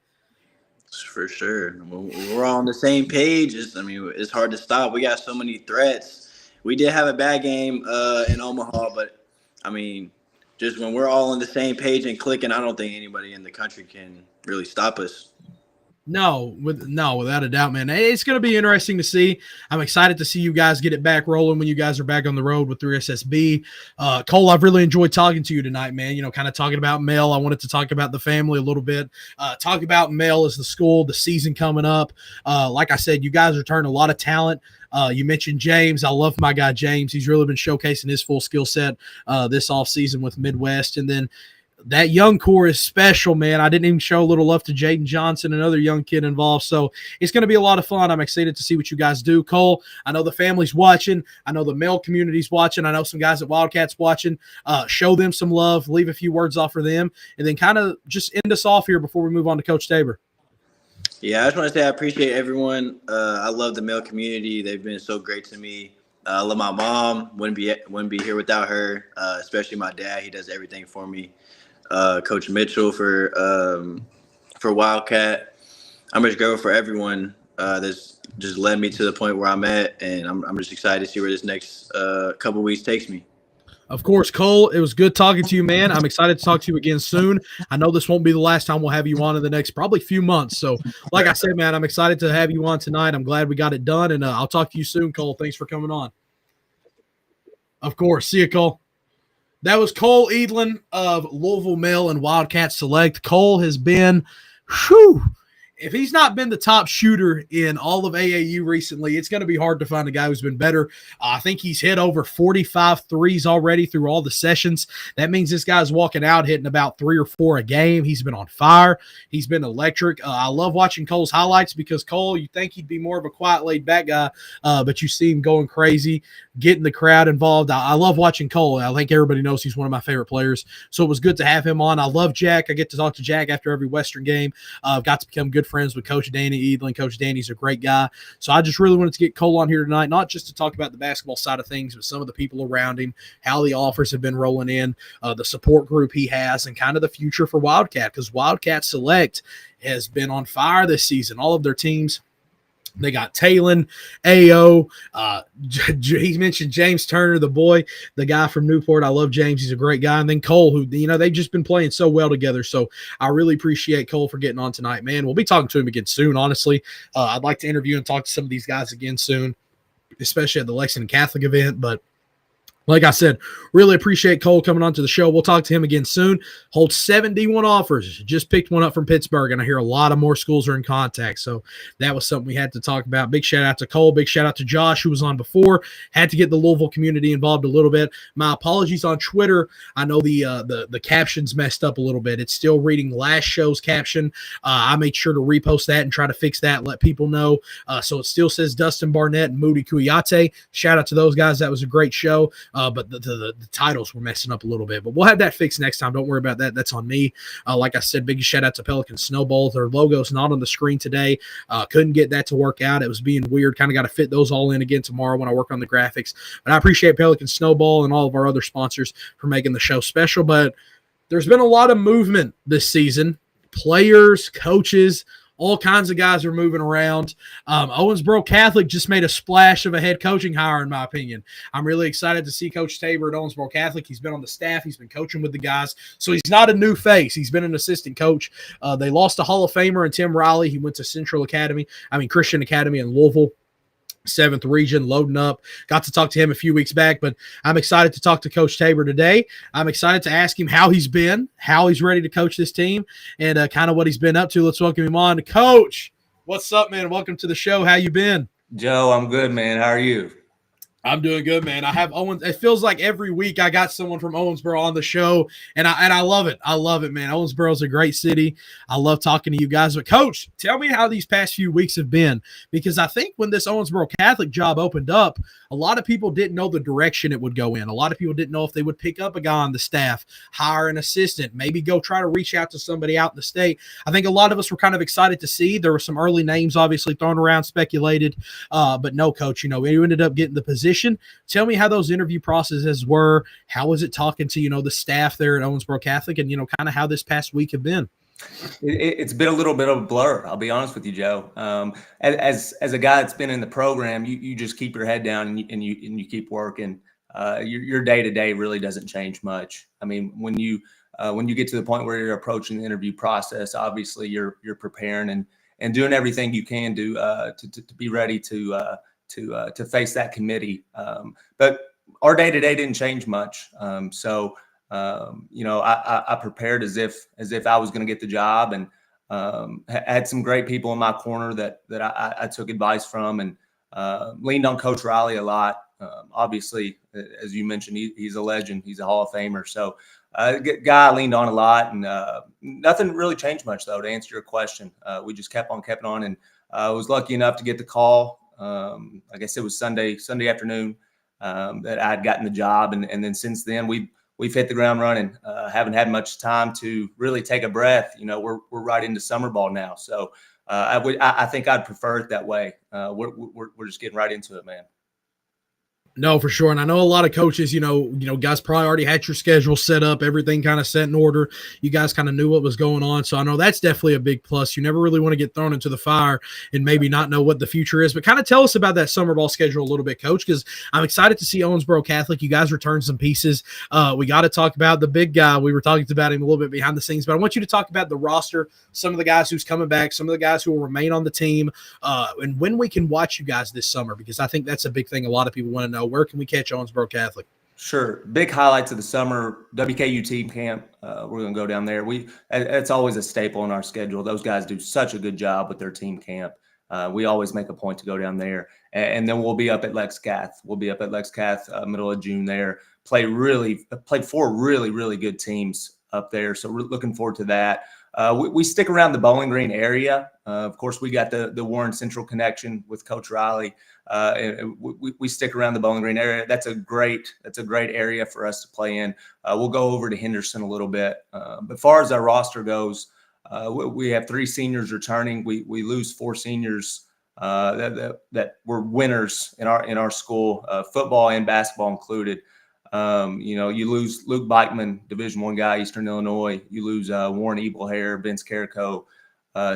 [SPEAKER 3] For sure. We're all on the same page. It's hard to stop. We got so many threats. We did have a bad game in Omaha, but, just when we're all on the same page and clicking, I don't think anybody in the country can really stop us.
[SPEAKER 1] No, without a doubt, man. It's going to be interesting to see. I'm excited to see you guys get it back rolling when you guys are back on the road with 3SSB. Cole, I've really enjoyed talking to you tonight, man. Kind of talking about Mel. I wanted to talk about the family a little bit. Talk about Mel as the school, the season coming up. Like I said, you guys return a lot of talent. You mentioned James. I love my guy James. He's really been showcasing his full skill set this offseason with Midwest. And then that young core is special, man. I didn't even show a little love to Jaden Johnson, another young kid involved. So it's going to be a lot of fun. I'm excited to see what you guys do. Cole, I know the family's watching. I know the male community's watching. I know some guys at Wildcats watching. Show them some love. Leave a few words off for them. And then kind of just end us off here before we move on to Coach Tabor.
[SPEAKER 3] Yeah, I just want to say I appreciate everyone. I love the male community. They've been so great to me. I love my mom. Wouldn't be here without her, especially my dad. He does everything for me. Coach Mitchell for Wildcat. I'm just grateful for everyone that's just led me to the point where I'm at, and I'm just excited to see where this next couple weeks takes me.
[SPEAKER 1] Of course, Cole, it was good talking to you, man. I'm excited to talk to you again soon. I know this won't be the last time we'll have you on in the next probably few months. So, like I said, man, I'm excited to have you on tonight. I'm glad we got it done, and I'll talk to you soon, Cole. Thanks for coming on. Of course. See you, Cole. That was Cole Edlin of Louisville Male and Wildcat Select. Cole has been, if he's not been the top shooter in all of AAU recently, it's going to be hard to find a guy who's been better. I think he's hit over 45 threes already through all the sessions. That means this guy's walking out hitting about 3 or 4 a game. He's been on fire. He's been electric. I love watching Cole's highlights because Cole, you think he'd be more of a quiet, laid-back guy, but you see him going crazy, getting the crowd involved. I love watching Cole. I think everybody knows he's one of my favorite players, so it was good to have him on. I love Jack. I get to talk to Jack after every Western game. I've got to become good friends with Coach Danny Edlin. Coach Danny's a great guy. So I just really wanted to get Cole on here tonight, not just to talk about the basketball side of things, but some of the people around him, how the offers have been rolling in, the support group he has, and kind of the future for Wildcat, because Wildcat Select has been on fire this season. All of their teams, they got Talon, AO. He mentioned James Turner, the boy, the guy from Newport. I love James. He's a great guy. And then Cole, who, they've just been playing so well together. So I really appreciate Cole for getting on tonight, man. We'll be talking to him again soon, honestly. I'd like to interview and talk to some of these guys again soon, especially at the Lexington Catholic event. But Like I said, really appreciate Cole coming on to the show. We'll talk to him again soon. Holds 71 offers. Just picked one up from Pittsburgh, and I hear a lot of more schools are in contact. So that was something we had to talk about. Big shout out to Cole. Big shout out to Josh, who was on before. Had to get the Louisville community involved a little bit. My apologies on Twitter. I know the captions messed up a little bit. It's still reading last show's caption. I made sure to repost that and try to fix that and let people know. So it still says Dustin Barnett and Moody Kouyate. Shout out to those guys. That was a great show. But the titles were messing up a little bit. But we'll have that fixed next time. Don't worry about that. That's on me. Like I said, big shout out to Pelican Snowball. Their logo's not on the screen today. Couldn't get that to work out. It was being weird. Kind of got to fit those all in again tomorrow when I work on the graphics. But I appreciate Pelican Snowball and all of our other sponsors for making the show special. But there's been a lot of movement this season. Players, coaches, all kinds of guys are moving around. Owensboro Catholic just made a splash of a head coaching hire, in my opinion. I'm really excited to see Coach Tabor at Owensboro Catholic. He's been on the staff. He's been coaching with the guys. So he's not a new face. He's been an assistant coach. They lost a Hall of Famer in Tim Riley. He went to Christian Academy in Louisville. 7th region, loading up. Got to talk to him a few weeks back, but I'm excited to talk to Coach Tabor today. I'm excited to ask him how he's been, how he's ready to coach this team, and kind of what he's been up to. Let's welcome him on. Coach, what's up, man? Welcome to the show. How you been?
[SPEAKER 4] Joe, I'm good, man. How are you?
[SPEAKER 1] I'm doing good, man. I have Owens. It feels like every week I got someone from Owensboro on the show, and I love it. I love it, man. Owensboro's a great city. I love talking to you guys. But, Coach, tell me how these past few weeks have been, because I think when this Owensboro Catholic job opened up, a lot of people didn't know the direction it would go in. A lot of people didn't know if they would pick up a guy on the staff, hire an assistant, maybe go try to reach out to somebody out in the state. I think a lot of us were kind of excited to see. There were some early names obviously thrown around, speculated, but no, Coach, we ended up getting the position. Tell me how those interview processes were. How was it talking to, the staff there at Owensboro Catholic, and, kind of how this past week have been?
[SPEAKER 4] It's been a little bit of a blur. I'll be honest with you, Joe. As a guy that's been in the program, you just keep your head down and you keep working. Your day to day really doesn't change much. I mean, when you get to the point where you're approaching the interview process, obviously you're preparing and doing everything you can do to be ready to face that committee. But our day to day didn't change much. I prepared as if I was going to get the job, and had some great people in my corner that I took advice from, and leaned on Coach Riley a lot. Obviously, as you mentioned, he's a legend. He's a Hall of Famer. So guy I leaned on a lot, and nothing really changed much, though, to answer your question. We just kept on, and I was lucky enough to get the call. I guess it was Sunday afternoon that I had gotten the job. And then since then we've hit the ground running. Haven't had much time to really take a breath. We're right into summer ball now. So I think I'd prefer it that way. We're just getting right into it, man.
[SPEAKER 1] No, for sure. And I know a lot of coaches, guys probably already had your schedule set up, everything kind of set in order. You guys kind of knew what was going on. So I know that's definitely a big plus. You never really want to get thrown into the fire and maybe not know what the future is. But kind of tell us about that summer ball schedule a little bit, Coach, because I'm excited to see Owensboro Catholic. You guys return some pieces. We got to talk about the big guy. We were talking about him a little bit behind the scenes, but I want you to talk about the roster, some of the guys who's coming back, some of the guys who will remain on the team, and when we can watch you guys this summer, because I think that's a big thing a lot of people want to know. Where can we catch Owensboro Catholic?
[SPEAKER 4] Sure. Big highlights of the summer, WKU team camp. We're going to go down there. It's always a staple in our schedule. Those guys do such a good job with their team camp. We always make a point to go down there. And then we'll be up at Lex Cath. We'll be up at Lex Cath middle of June there. Play 4 really, really good teams up there. So we're looking forward to that. We stick around the Bowling Green area. Of course, we got the Warren Central connection with Coach Riley. And we stick around the Bowling Green area. That's a great area for us to play in. We'll go over to Henderson a little bit. But as far as our roster goes, we have 3 seniors returning. We lose 4 seniors that were winners in our school, football and basketball included. You lose Luke Beichman, Division I guy, Eastern Illinois. You lose Warren Ebelhair, Vince Carrico,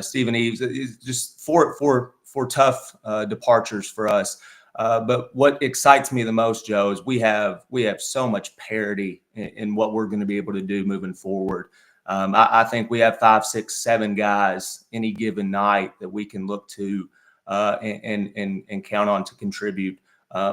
[SPEAKER 4] Stephen Eves. It's just four tough departures for us. But what excites me the most, Joe, is we have so much parity in what we're going to be able to do moving forward. I think we have 5, 6, 7 guys any given night that we can look to and count on to contribute.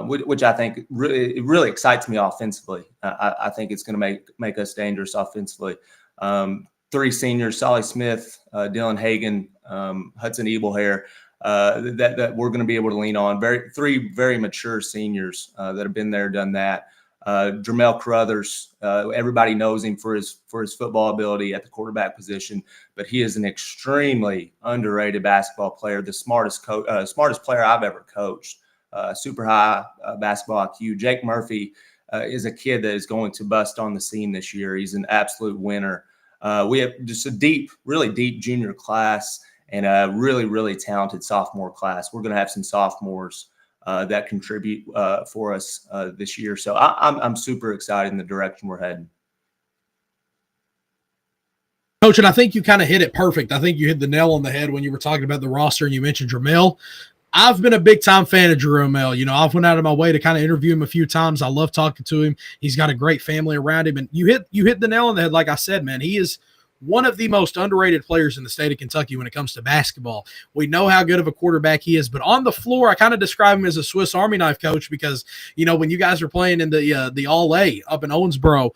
[SPEAKER 4] which I think really excites me offensively. I think it's going to make us dangerous offensively. 3 seniors: Solly Smith, Dylan Hagan, Hudson Ebelhair, that we're going to be able to lean on. 3 very mature seniors that have been there, done that. Jermel Carruthers, everybody knows him for his football ability at the quarterback position, but he is an extremely underrated basketball player, the smartest player I've ever coached. Super high basketball IQ. Jake Murphy is a kid that is going to bust on the scene this year. He's an absolute winner. We have just a really deep junior class and a really, really talented sophomore class. We're going to have some sophomores that contribute for us this year. So I'm super excited in the direction we're heading.
[SPEAKER 1] Coach, and I think you kind of hit it perfect. I think you hit the nail on the head when you were talking about the roster and you mentioned Jermel. I've been a big-time fan of Jermel. You know, I've went out of my way to kind of interview him a few times. I love talking to him. He's got a great family around him. And you hit the nail on the head. Like I said, man, he is one of the most underrated players in the state of Kentucky when it comes to basketball. We know how good of a quarterback he is, but on the floor, I kind of describe him as a Swiss Army knife coach because, you know, when you guys are playing in the All-A up in Owensboro,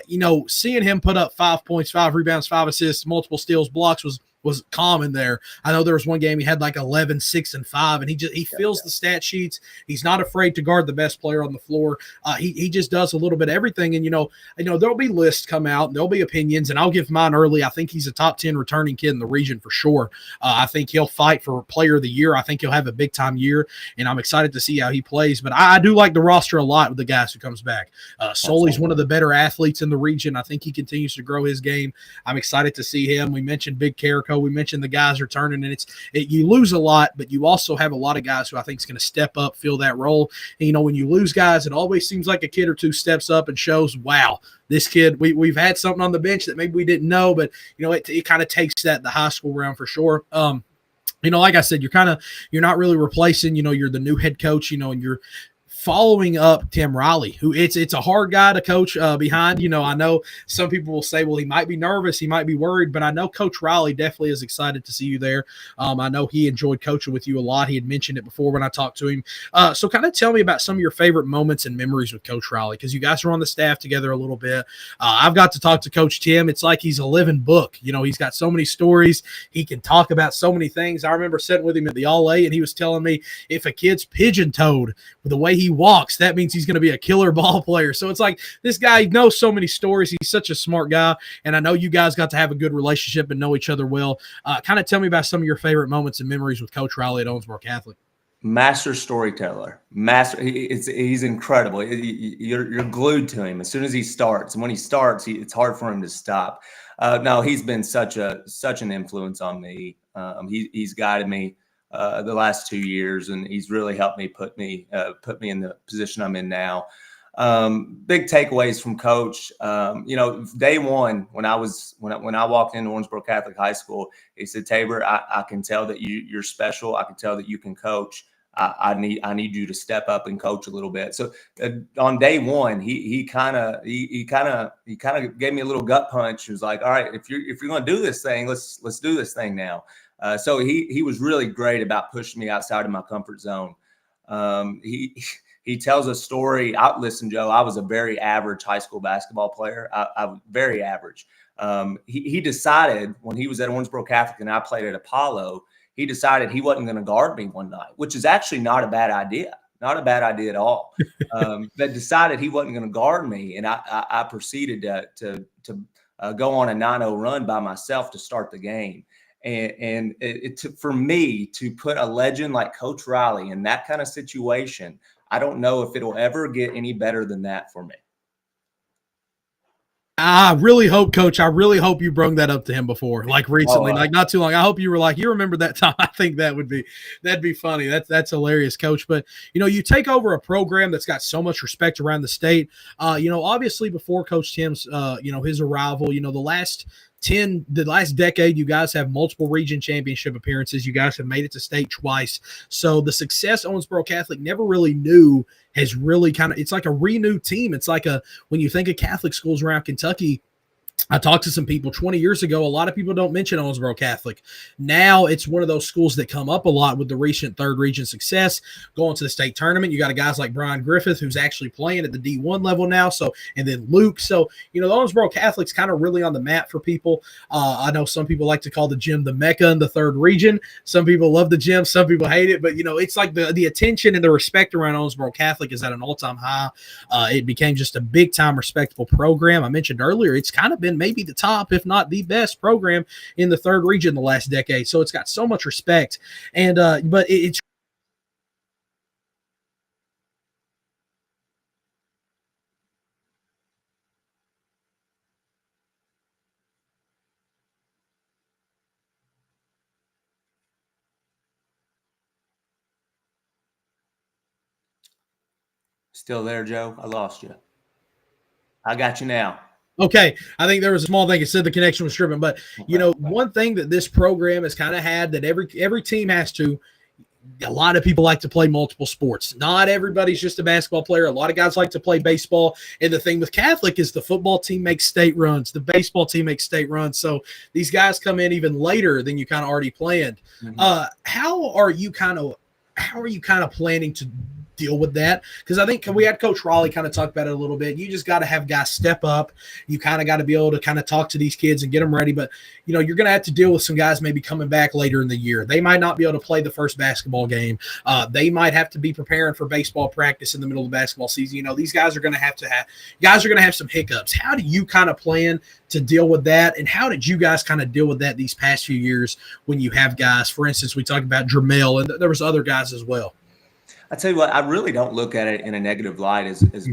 [SPEAKER 1] you know, seeing him put up 5 points, 5 rebounds, 5 assists, multiple steals, blocks was common there. I know there was one game he had like 11, 6, and 5, and he fills the stat sheets. He's not afraid to guard the best player on the floor. He just does a little bit of everything. And, you know, there'll be lists come out, and there'll be opinions, and I'll give mine early. I think he's a top 10 returning kid in the region for sure. I think he'll fight for player of the year. I think he'll have a big-time year, and I'm excited to see how he plays. But I do like the roster a lot with the guys who comes back. Soley's one of the better athletes in the region. I think he continues to grow his game. I'm excited to see him. We mentioned Big Carrico. We mentioned the guys returning, and you lose a lot, but you also have a lot of guys who I think is going to step up, fill that role. And, you know, when you lose guys, it always seems like a kid or two steps up and shows, wow, this kid, we've had something on the bench that maybe we didn't know, but, you know, it kind of takes that the high school round for sure. You know, like I said, you're not really replacing, you know, you're the new head coach, you know, and you're following up Tim Riley, who it's a hard guy to coach behind. You know, I know some people will say, well, he might be nervous, he might be worried, but I know Coach Riley definitely is excited to see you there. I know he enjoyed coaching with you a lot. He had mentioned it before when I talked to him. So kind of tell me about some of your favorite moments and memories with Coach Riley, because you guys are on the staff together a little bit. I've got to talk to Coach Tim. It's like he's a living book. You know, he's got so many stories. He can talk about so many things. I remember sitting with him at the All-A, and he was telling me if a kid's pigeon-toed with the way he walks, that means he's going to be a killer ball player. So it's like this guy knows so many stories. He's such a smart guy, and I know you guys got to have a good relationship and know each other well. Kind of tell me about some of your favorite moments and memories with Coach Riley at Owensboro Catholic.
[SPEAKER 4] Master storyteller. He's incredible. You're glued to him as soon as he starts. And when he starts, it's hard for him to stop. No, he's been such an influence on me. He's guided me the last 2 years, and he's really helped me put me in the position I'm in now. Big takeaways from Coach. You know, day one when I walked into Owensboro Catholic High School, he said, "Tabor, I can tell that you're special. I can tell that you can coach. I need you to step up and coach a little bit." So on day one, he kind of gave me a little gut punch. He was like, "All right, if you're going to do this thing, let's do this thing now." So he was really great about pushing me outside of my comfort zone. He tells a story. Listen, Joe, I was a very average high school basketball player. I was very average. He decided when he was at Owensboro Catholic and I played at Apollo, he decided he wasn't going to guard me one night, which is actually not a bad idea. Not a bad idea at all. But decided he wasn't going to guard me, and I proceeded to go on a 9-0 run by myself to start the game. And it took for me to put a legend like Coach Riley in that kind of situation. I don't know if it'll ever get any better than that for me.
[SPEAKER 1] I really hope, Coach, you brung that up to him before, like recently, like not too long. I hope you were like, you remember that time. I think that'd be funny. That's hilarious, Coach. But, you know, you take over a program that's got so much respect around the state. You know, obviously before Coach Tim's, you know, his arrival, you know, the last decade, you guys have multiple region championship appearances. You guys have made it to state twice. So the success Owensboro Catholic never really knew has really it's like a renewed team. It's like when you think of Catholic schools around Kentucky, I talked to some people 20 years ago. A lot of people don't mention Owensboro Catholic. Now it's one of those schools that come up a lot with the recent third region success, going to the state tournament. You got guys like Brian Griffith, who's actually playing at the D1 level now. So, and then Luke. So, the Owensboro Catholic's kind of really on the map for people. I know some people like to call the gym the Mecca in the third region. Some people love the gym. Some people hate it. But, it's like the attention and the respect around Owensboro Catholic is at an all-time high. It became just a big-time respectable program. I mentioned earlier, it's kind of been maybe the top, if not the best program in the third region the last decade. So it's got so much respect. And but it's
[SPEAKER 4] Still there, Joe? I lost you. I got you now.
[SPEAKER 1] okay. I think there was a small thing. It said the connection was stripping, but one thing that this program has kind of had that every team has to. A lot of people like to play multiple sports. Not everybody's just a basketball player. A lot of guys like to play baseball. And the thing with Catholic is the football team makes state runs. The baseball team makes state runs. So these guys come in even later than you kind of already planned. Mm-hmm. How are you kind of planning to deal with that? Because I think we had Coach Raleigh kind of talk about it a little bit. You just got to have guys step up. You kind of got to be able to kind of talk to these kids and get them ready. But, you're going to have to deal with some guys maybe coming back later in the year. They might not be able to play the first basketball game. They might have to be preparing for baseball practice in the middle of the basketball season. These guys are going to have some hiccups. How do you kind of plan to deal with that? And how did you guys kind of deal with that these past few years when you have guys, for instance, we talked about Dramel, and there was other guys as well.
[SPEAKER 4] I tell you what, I really don't look at it in a negative light as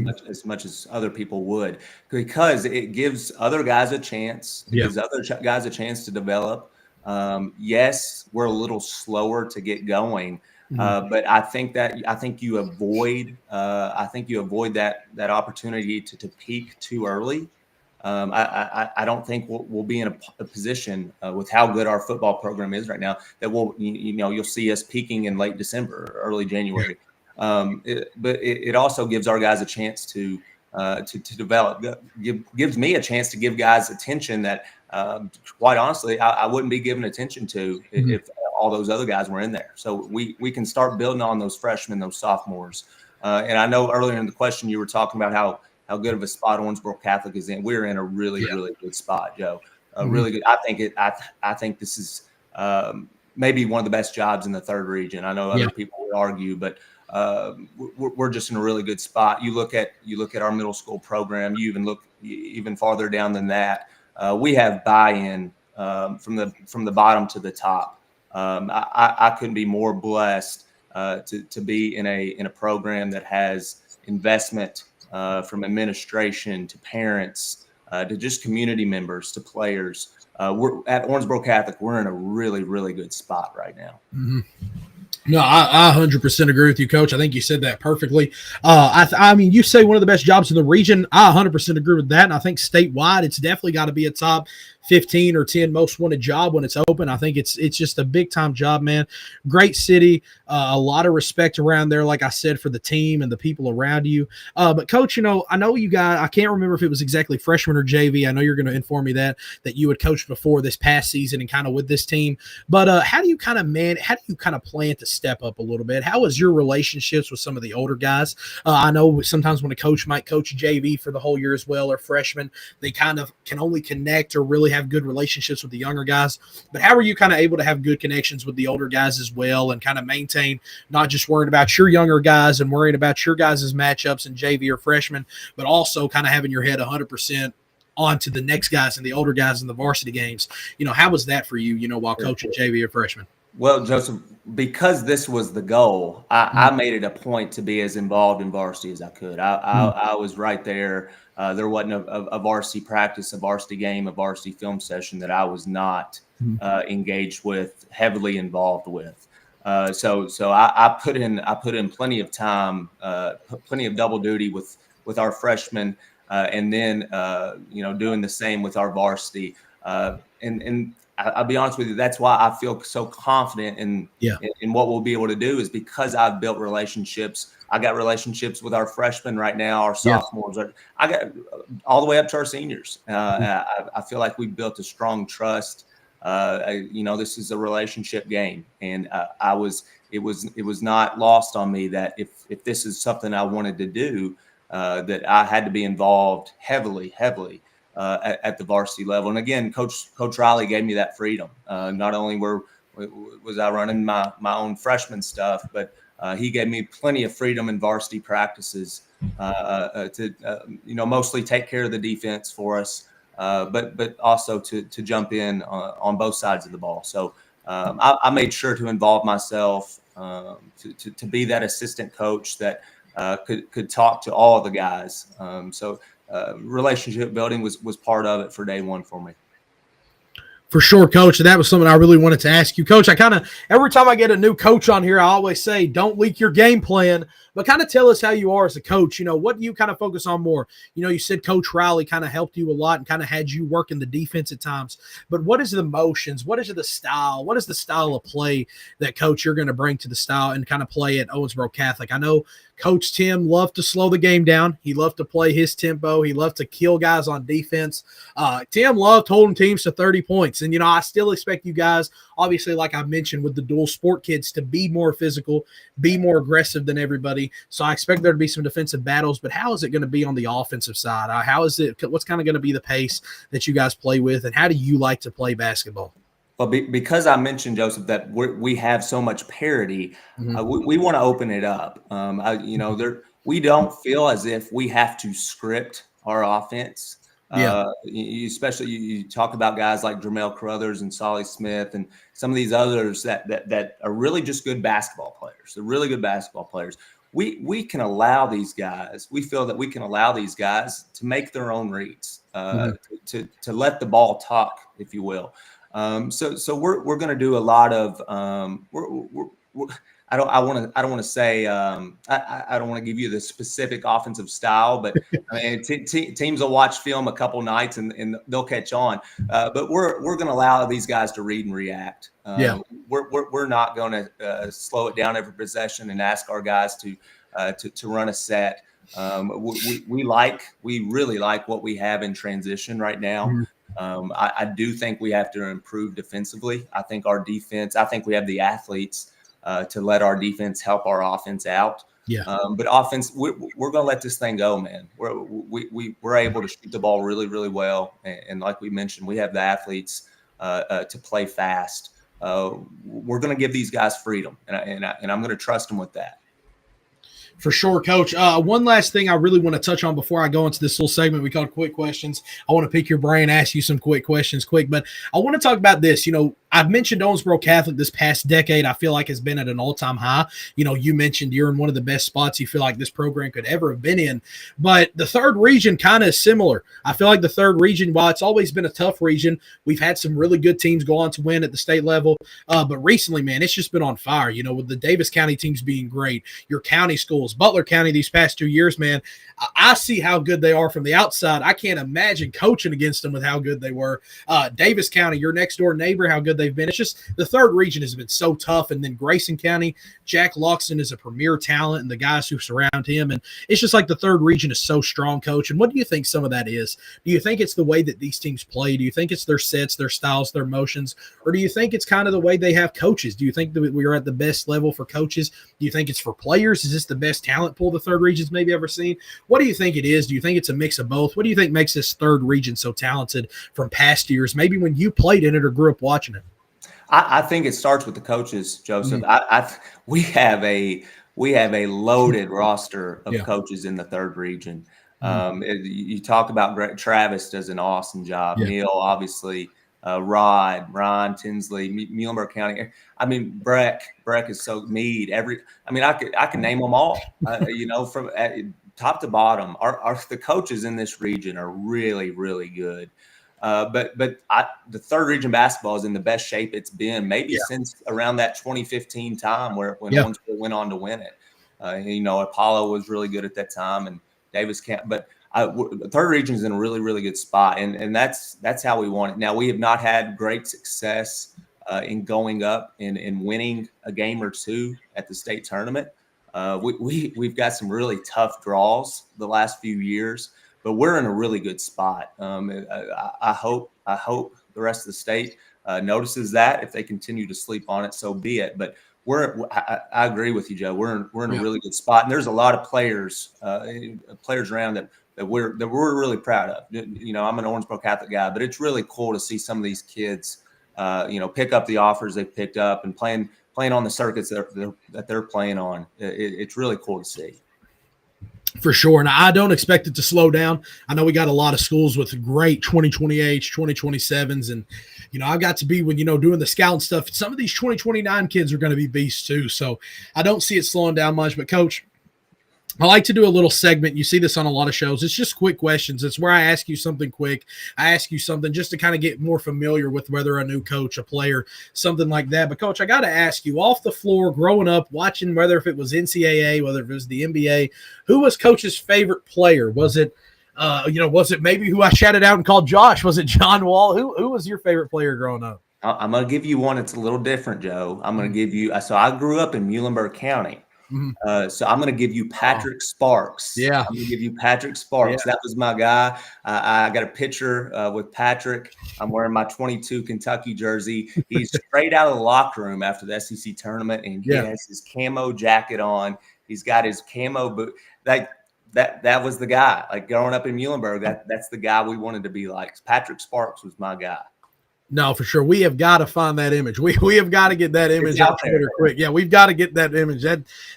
[SPEAKER 4] much as other people would, because it gives other guys a chance. It gives other guys a chance to develop. Yes, we're a little slower to get going, but I think you avoid that opportunity to peak too early. I don't think we'll be in a position with how good our football program is right now that you'll see us peaking in late December, early January. But it also gives our guys a chance to develop. Gives me a chance to give guys attention that, quite honestly, I wouldn't be giving attention to if all those other guys were in there. So we can start building on those freshmen, those sophomores. And I know earlier in the question you were talking about how good of a spot Owensboro Catholic is in. We're in a really good spot, Joe. Really good. I think this is maybe one of the best jobs in the third region. I know other people would argue, but we're just in a really good spot. You look at our middle school program. You even look even farther down than that. We have buy-in from the bottom to the top. I couldn't be more blessed to be in a program that has investment from administration to parents to just community members to players. We're at Owensboro Catholic. We're in a really, really good spot right now.
[SPEAKER 1] Mm-hmm. No, I 100% agree with you, Coach. I think you said that perfectly. I mean, you say one of the best jobs in the region. I 100% agree with that. And I think statewide, it's definitely got to be a top 15 or 10 most wanted job when it's open. I think it's just a big time job, man. Great city, a lot of respect around there, like I said, for the team and the people around you. But Coach, I know you guys, I can't remember if it was exactly freshman or JV. I know you're going to inform me that you had coached before this past season and kind of with this team. But how do you kind of plan to step up a little bit? How is your relationships with some of the older guys? I know sometimes when a coach might coach JV for the whole year as well, or freshman, they kind of can only connect or really have good relationships with the younger guys. But how are you kind of able to have good connections with the older guys as well and kind of maintain not just worrying about your younger guys and worrying about your guys' matchups in JV or freshman, but also kind of having your head 100% on to the next guys and the older guys in the varsity games? How was that for you, while coaching JV or freshman?
[SPEAKER 4] Well, Joseph, because this was the goal, I made it a point to be as involved in varsity as I could. I was right there. There wasn't a varsity practice, a varsity game, a varsity film session that I was not engaged with, heavily involved with. So I put in plenty of time, plenty of double duty with our freshmen, and then doing the same with our varsity. And I'll be honest with you. That's why I feel so confident in what we'll be able to do, is because I've built relationships. I got relationships with our freshmen right now, our sophomores. I got all the way up to our seniors. I feel like we built a strong trust. This is a relationship game, and it was not lost on me that if this is something I wanted to do, that I had to be involved heavily at the varsity level. And again, Coach Riley gave me that freedom. Not only was I running my own freshman stuff, but he gave me plenty of freedom in varsity practices to mostly take care of the defense for us, but also to jump in on both sides of the ball. So I made sure to involve myself to be that assistant coach that could talk to all of the guys. Relationship building was part of it for day one for me.
[SPEAKER 1] For sure, Coach. And that was something I really wanted to ask you. Coach, every time I get a new coach on here, I always say, don't leak your game plan, but kind of tell us how you are as a coach. What do you kind of focus on more? You said Coach Riley kind of helped you a lot and kind of had you work in the defense at times, but what is the motions? What is the style? What is the style of play that, Coach, you're going to bring to the style and kind of play at Owensboro Catholic? I know Coach Tim loved to slow the game down. He loved to play his tempo. He loved to kill guys on defense. Tim loved holding teams to 30 points. And, I still expect you guys, obviously, like I mentioned with the dual sport kids, to be more physical, be more aggressive than everybody. So I expect there to be some defensive battles. But how is it going to be on the offensive side? What's kind of going to be the pace that you guys play with? And how do you like to play basketball?
[SPEAKER 4] Well, because I mentioned, Joseph, that we have so much parity, we want to open it up. We don't feel as if we have to script our offense. Especially you talk about guys like Jermel Carruthers and Solly Smith and some of these others that are really just good basketball players. They're really good basketball players. We can allow these guys. We feel that we can allow these guys to make their own reads, to let the ball talk, if you will. So we're going to do a lot of I don't want to say I don't want to give you the specific offensive style, but I mean teams will watch film a couple nights and they'll catch on. But we're going to allow these guys to read and react. We're not going to slow it down every possession and ask our guys to run a set. We really like what we have in transition right now. I do think we have to improve defensively. I think we have the athletes to let our defense help our offense out. But offense, we're going to let this thing go, man. We're able to shoot the ball really, really well. And like we mentioned, we have the athletes to play fast. We're going to give these guys freedom, and I'm going to trust them with that.
[SPEAKER 1] For sure, Coach. One last thing I really want to touch on before I go into this little segment we call Quick Questions. I want to pick your brain, ask you some quick questions but I want to talk about this. I've mentioned Owensboro Catholic this past decade, I feel like has been at an all-time high. You mentioned you're in one of the best spots you feel like this program could ever have been in. But the third region kind of is similar. I feel like the third region, while it's always been a tough region, we've had some really good teams go on to win at the state level. But recently, man, it's just been on fire, with the Davis County teams being great, your county schools, Butler County these past 2 years, man. I see how good they are from the outside. I can't imagine coaching against them with how good they were. Davis County, your next door neighbor, how good they've been. It's just the third region has been so tough. And then Grayson County, Jack Loxton is a premier talent and the guys who surround him. And it's just like the third region is so strong, Coach. And what do you think some of that is? Do you think it's the way that these teams play? Do you think it's their sets, their styles, their motions? Or do you think it's kind of the way they have coaches? Do you think that we are at the best level for coaches? Do you think it's for players? Is this the best talent pool the third region's maybe ever seen? What do you think it is? Do you think it's a mix of both? What do you think makes this third region so talented from past years, maybe when you played in it or grew up watching it?
[SPEAKER 4] I think it starts with the coaches, Joseph. We have a loaded roster of coaches in the third region. You talk about Travis does an awesome job. Neil, obviously, Ron Tinsley, Muhlenberg County. I mean, Breck is so Meade. I can name them all. From top to bottom, the coaches in this region are really, really good. But the third region basketball is in the best shape it's been maybe since around that 2015 time when Owensboro went on to win it. Apollo was really good at that time and Davis Camp. But the third region is in a really, really good spot, and that's how we want it. Now, we have not had great success in going up and winning a game or two at the state tournament. We've got some really tough draws the last few years, but we're in a really good spot. I hope the rest of the state notices that. If they continue to sleep on it, so be it. But I agree with you, Joe. We're in a really good spot, and there's a lot of players around that we're really proud of. You know, I'm an Owensboro Catholic guy, but it's really cool to see some of these kids, pick up the offers they've picked up and playing on the circuits that they're playing on. It's really cool to see.
[SPEAKER 1] For sure. And I don't expect it to slow down. I know we got a lot of schools with great 2028s, 2027s. And, I got to be when, doing the scout stuff. Some of these 2029 kids are going to be beasts too. So I don't see it slowing down much. But, Coach, I like to do a little segment. You see this on a lot of shows. It's just quick questions. It's where I ask you something quick. I ask you something just to kind of get more familiar with whether a new coach, a player, something like that. But, Coach, I got to ask you, off the floor, growing up, watching whether if it was NCAA, whether it was the NBA, who was Coach's favorite player? Was it, was it maybe who I shouted out and called Josh? Was it John Wall? Who was your favorite player growing up?
[SPEAKER 4] I'm going to give you one. It's a little different, Joe. I'm going to give you – so I grew up in Muhlenberg County. So I'm going to give you Patrick Sparks.
[SPEAKER 1] Yeah.
[SPEAKER 4] I'm going to give you Patrick Sparks. Yeah. That was my guy. I got a picture with Patrick. I'm wearing my 22 Kentucky jersey. He's straight out of the locker room after the SEC tournament, and he has his camo jacket on. He's got his camo boot. That was the guy. Like, growing up in Muhlenberg, that's the guy we wanted to be like. Patrick Sparks was my guy.
[SPEAKER 1] No, for sure. We have got to find that image. We have got to get that image on Twitter quick. Yeah, we've got to get that image.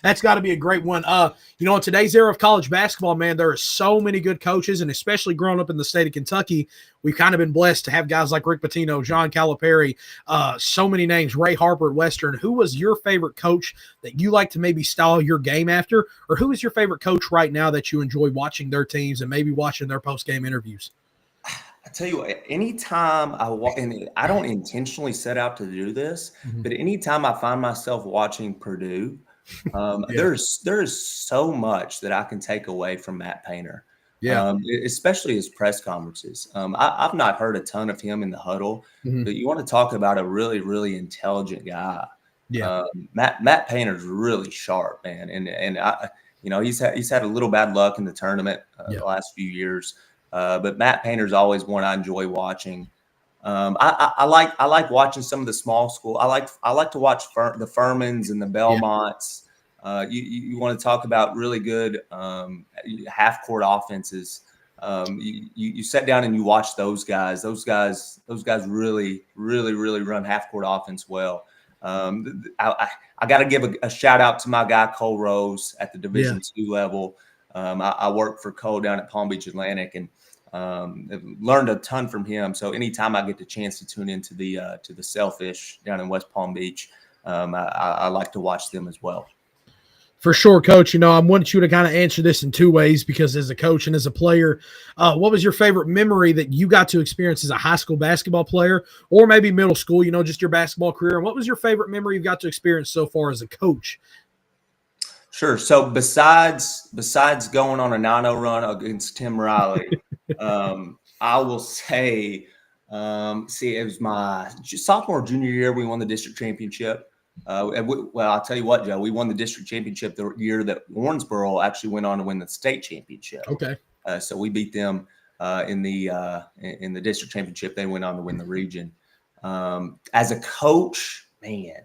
[SPEAKER 1] That's got to be a great one. In today's era of college basketball, man, there are so many good coaches, and especially growing up in the state of Kentucky, we've kind of been blessed to have guys like Rick Pitino, John Calipari, so many names, Ray Harper at Western. Who was your favorite coach that you like to maybe style your game after, or who is your favorite coach right now that you enjoy watching their teams and maybe watching their post-game interviews?
[SPEAKER 4] I tell you what, anytime and I don't intentionally set out to do this, but anytime I find myself watching Purdue, there's so much that I can take away from Matt Painter. Yeah, especially his press conferences. I've not heard a ton of him in the huddle, but you want to talk about a really, really intelligent guy. Yeah, Matt Painter's really sharp, man, and I, he's had a little bad luck in the tournament the last few years. But Matt Painter's always one I enjoy watching. I like watching some of the small school. I like to watch the Furmans and the Belmonts. You want to talk about really good half court offenses. You sit down and you watch those guys. Those guys really run half court offense well. I got to give a shout out to my guy Cole Rose at the Division II level. I work for Cole down at Palm Beach Atlantic, and learned a ton from him. So anytime I get the chance to tune into the Selfish down in West Palm Beach, I like to watch them as well.
[SPEAKER 1] For sure, Coach. I want you to kind of answer this in two ways, because as a coach and as a player, what was your favorite memory that you got to experience as a high school basketball player, or maybe middle school, just your basketball career? And what was your favorite memory you've got to experience so far as a coach?
[SPEAKER 4] Sure. So besides going on a 9-0 run against Tim Riley, I will say, it was my sophomore, junior year. We won the district championship. I'll tell you what, Joe, we won the district championship the year that Owensboro actually went on to win the state championship. Okay. So we beat them in the district championship. They went on to win the region. As a coach, man,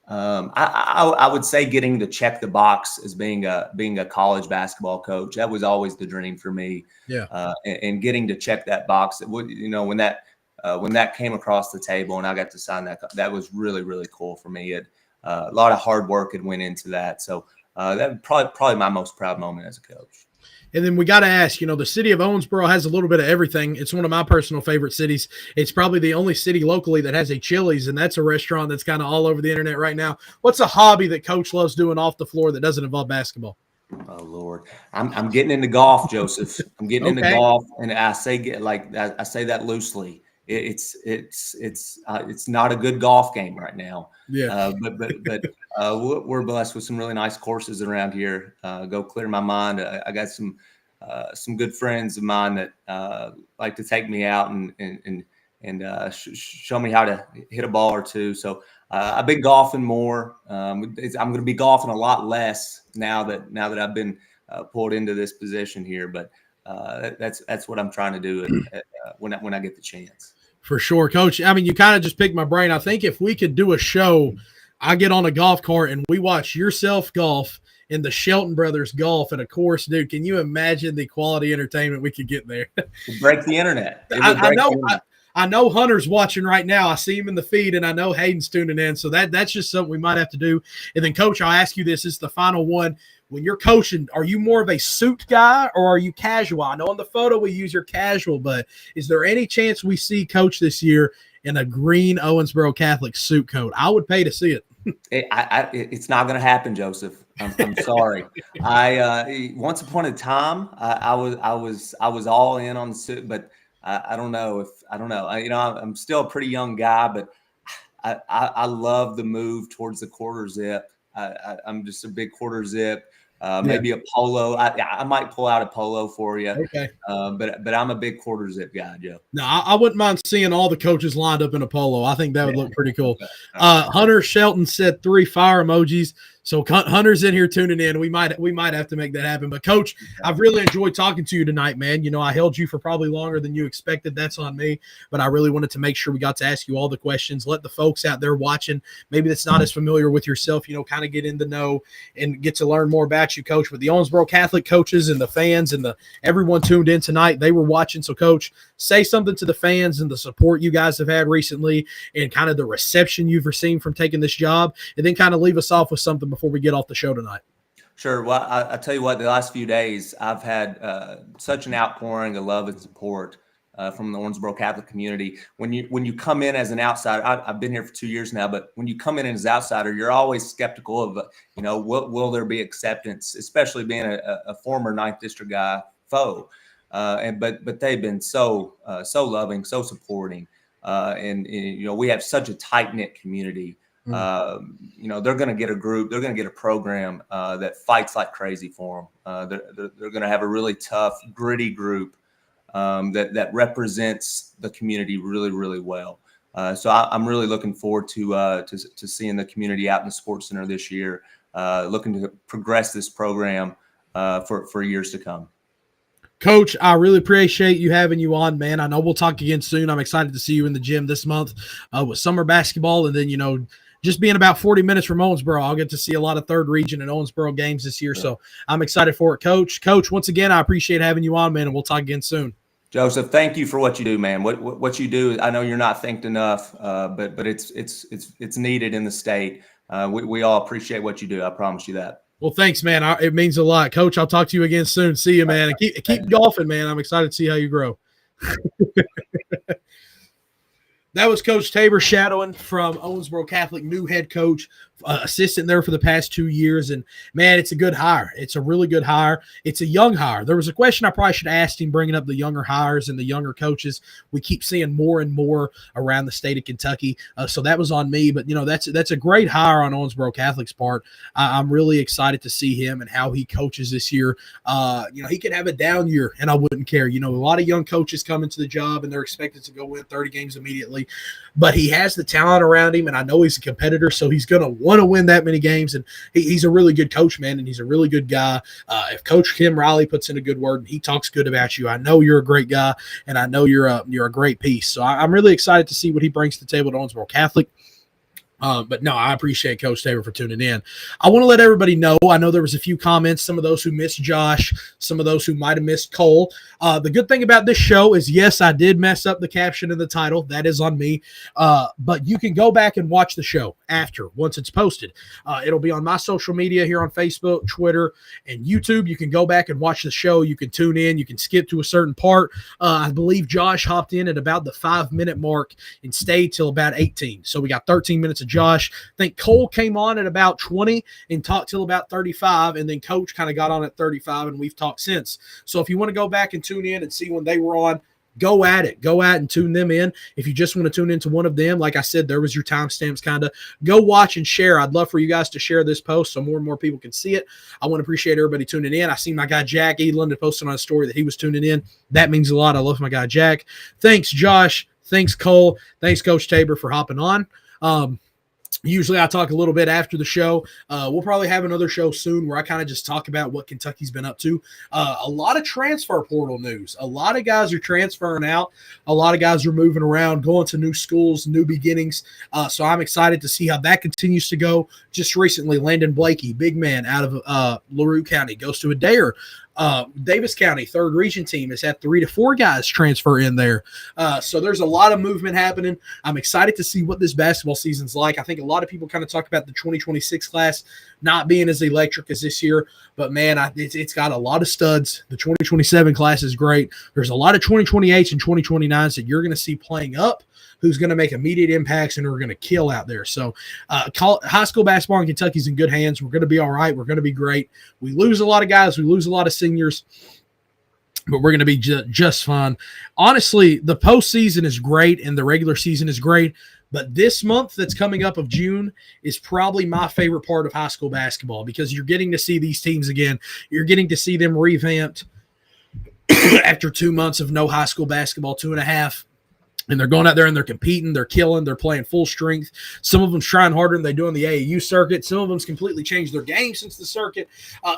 [SPEAKER 4] I would say getting to check the box as being a college basketball coach, that was always the dream for me. Yeah. And getting to check that box, when that came across the table and I got to sign that was really, really cool for me. A lot of hard work had went into that. So that was probably my most proud moment as a coach.
[SPEAKER 1] And then we got to ask, the city of Owensboro has a little bit of everything. It's one of my personal favorite cities. It's probably the only city locally that has a Chili's, and that's a restaurant that's kind of all over the internet right now. What's a hobby that Coach loves doing off the floor that doesn't involve basketball?
[SPEAKER 4] Oh Lord, I'm getting into golf, Joseph. I'm getting into golf, and I say that loosely. It's not a good golf game right now. Yeah. But we're blessed with some really nice courses around here. Go Clear My Mind. I got some some good friends of mine that like to take me out and show me how to hit a ball or two. So I've been golfing more. I'm going to be golfing a lot less now that I've been pulled into this position here. But that's what I'm trying to do when I get the chance.
[SPEAKER 1] For sure, Coach. I mean, you kind of just picked my brain. I think if we could do a show, I get on a golf cart and we watch yourself golf and the Shelton brothers golf at a course, dude. Can you imagine the quality entertainment we could get there?
[SPEAKER 4] Break the internet.
[SPEAKER 1] I know Hunter's watching right now. I see him in the feed, and I know Hayden's tuning in. So that's just something we might have to do. And then, Coach, I'll ask you this. It's the final one. When you're coaching, are you more of a suit guy or are you casual? I know in the photo we use your casual, but is there any chance we see Coach this year in a green Owensboro Catholic suit coat? I would pay to see it.
[SPEAKER 4] It's not going to happen, Joseph. I'm sorry. Once upon a time, I was all in on the suit, but I don't know. I'm still a pretty young guy, but I love the move towards the quarter zip. I'm just a big quarter zip. Maybe a polo. I might pull out a polo for you.
[SPEAKER 1] Okay.
[SPEAKER 4] But I'm a big quarter zip guy, Joe.
[SPEAKER 1] No, I wouldn't mind seeing all the coaches lined up in a polo. I think that would look pretty cool. Hunter Shelton said 3 fire emojis. So Hunter's in here tuning in. We might have to make that happen. But Coach, I've really enjoyed talking to you tonight, man. You know, I held you for probably longer than you expected. That's on me. But I really wanted to make sure we got to ask you all the questions. Let the folks out there watching, maybe that's not as familiar with yourself, you know, kind of get in the know and get to learn more about you, Coach. But the Owensboro Catholic coaches and the fans and everyone tuned in tonight, they were watching. So, Coach, say something to the fans and the support you guys have had recently and kind of the reception you've received from taking this job, and then kind of leave us off with something before we get off the show tonight.
[SPEAKER 4] Sure. Well, I tell you what, the last few days I've had such an outpouring of love and support from the Owensboro Catholic community. When you come in as an outsider, I've been here for 2 years now, but when you come in as an outsider, you're always skeptical of, will there be acceptance, especially being a former 9th District guy foe. But they've been so loving, so supporting, and we have such a tight knit community. They're going to get a group, they're going to get a program that fights like crazy for them. They're going to have a really tough, gritty group that represents the community really, really well. So I'm really looking forward to seeing the community out in the Sports Center this year, looking to progress this program for years to come.
[SPEAKER 1] Coach, I really appreciate you having you on, man. I know we'll talk again soon. I'm excited to see you in the gym this month with summer basketball. And then, just being about 40 minutes from Owensboro, I'll get to see a lot of third region and Owensboro games this year. So I'm excited for it, Coach. Coach, once again, I appreciate having you on, man, and we'll talk again soon.
[SPEAKER 4] Joseph, thank you for what you do, man. What you do, I know you're not thanked enough, but it's needed in the state. We all appreciate what you do. I promise you that.
[SPEAKER 1] Well, thanks, man. It means a lot. Coach, I'll talk to you again soon. See you, man. And keep golfing, man. I'm excited to see how you grow. That was Coach Tabor shadowing from Owensboro Catholic, new head coach, assistant there for the past 2 years. And, man, it's a good hire. It's a really good hire. It's a young hire. There was a question I probably should have asked him bringing up the younger hires and the younger coaches. We keep seeing more and more around the state of Kentucky. So that was on me. But, that's a great hire on Owensboro Catholic's part. I'm really excited to see him and how he coaches this year. He could have a down year, and I wouldn't care. A lot of young coaches come into the job, and they're expected to go win 30 games immediately. But he has the talent around him, and I know he's a competitor, so he's going to want to win that many games. And he's a really good coach, man, and he's a really good guy. If Coach Kim Riley puts in a good word and he talks good about you, I know you're a great guy, and I know you're a great piece. So I'm really excited to see what he brings to the table at Owensboro Catholic. But no, I appreciate Coach Tabor for tuning in. I want to let everybody know, I know there was a few comments, some of those who missed Josh, some of those who might have missed Cole. The good thing about this show is, yes, I did mess up the caption and the title. That is on me. But you can go back and watch the show once it's posted. It'll be on my social media here on Facebook, Twitter, and YouTube. You can go back and watch the show. You can tune in. You can skip to a certain part. I believe Josh hopped in at about the 5-minute mark and stayed till about 18. So we got 13 minutes of Josh. I think Cole came on at about 20 and talked till about 35, and then Coach kind of got on at 35, and we've talked since. So if you want to go back and tune in and see when they were on, go at it. Go at and tune them in. If you just want to tune into one of them, like I said, there was your timestamps kind of. Go watch and share. I'd love for you guys to share this post so more and more people can see it. I want to appreciate everybody tuning in. I see my guy Jack Edlund had posted on a story that he was tuning in. That means a lot. I love my guy Jack. Thanks, Josh. Thanks, Cole. Thanks, Coach Tabor, for hopping on. Usually I talk a little bit after the show. We'll probably have another show soon where I kind of just talk about what Kentucky's been up to. A lot of transfer portal news. A lot of guys are transferring out. A lot of guys are moving around, going to new schools, new beginnings. So I'm excited to see how that continues to go. Just recently, Landon Blakey, big man out of LaRue County, goes to Adair. Davis County, third region team, has had 3 to 4 guys transfer in there. So there's a lot of movement happening. I'm excited to see what this basketball season's like. I think a lot of people kind of talk about the 2026 class not being as electric as this year, but man, it's got a lot of studs. The 2027 class is great. There's a lot of 2028s and 2029s that you're going to see playing up, who's going to make immediate impacts and are going to kill out there. So high school basketball in Kentucky's in good hands. We're going to be all right. We're going to be great. We lose a lot of guys. We lose a lot of seniors, but we're going to be just fine. Honestly, the postseason is great and the regular season is great, but this month that's coming up of June is probably my favorite part of high school basketball because you're getting to see these teams again. You're getting to see them revamped after 2 months of no high school basketball, 2.5. And they're going out there and they're competing, they're killing, they're playing full strength. Some of them's trying harder than they do on the AAU circuit. Some of them's completely changed their game since the circuit.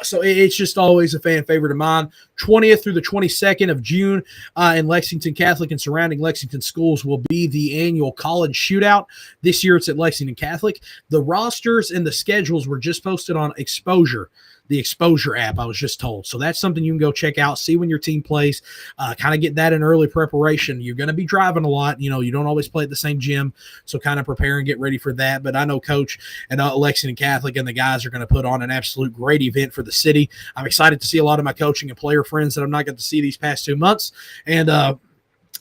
[SPEAKER 1] So it's just always a fan favorite of mine. 20th through the 22nd of June in Lexington Catholic and surrounding Lexington schools will be the annual college shootout. This year it's at Lexington Catholic. The rosters and the schedules were just posted on Exposure, the Exposure app, I was just told. So that's something you can go check out, see when your team plays, kind of get that in early preparation. You're going to be driving a lot. You know, you don't always play at the same gym, so kind of prepare and get ready for that. But I know Coach at Lexington Catholic and the guys are going to put on an absolute great event for the city. I'm excited to see a lot of my coaching and player friends that I'm not going to see these past 2 months. And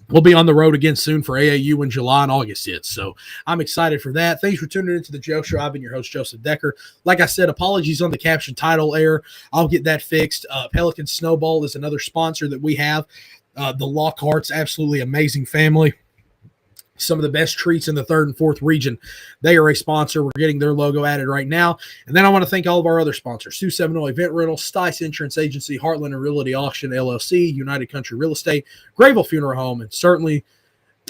[SPEAKER 1] we'll be on the road again soon for AAU in July and August hits. So I'm excited for that. Thanks for tuning into the Joe Show. I've been your host, Joseph Decker. Like I said, apologies on the caption title error. I'll get that fixed. Pelican Snowball is another sponsor that we have. The Lockhart's absolutely amazing family. Some of the best treats in the 3rd and 4th region. They are a sponsor. We're getting their logo added right now. And then I want to thank all of our other sponsors: 270 Event Rental, Stice Insurance Agency, Heartland and Realty Auction LLC, United Country Real Estate, Grayville Funeral Home, and certainly,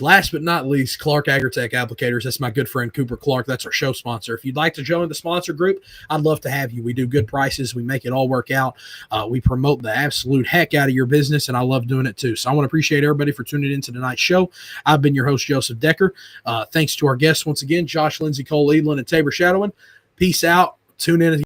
[SPEAKER 1] last but not least, Clark Agritech Applicators. That's my good friend Cooper Clark. That's our show sponsor. If you'd like to join the sponsor group, I'd love to have you. We do good prices. We make it all work out. We promote the absolute heck out of your business, and I love doing it too. So I want to appreciate everybody for tuning in to tonight's show. I've been your host, Joseph Decker. Thanks to our guests once again, Josh, Lindsay, Cole, Edlund, and Tabor Shadowin. Peace out. Tune in.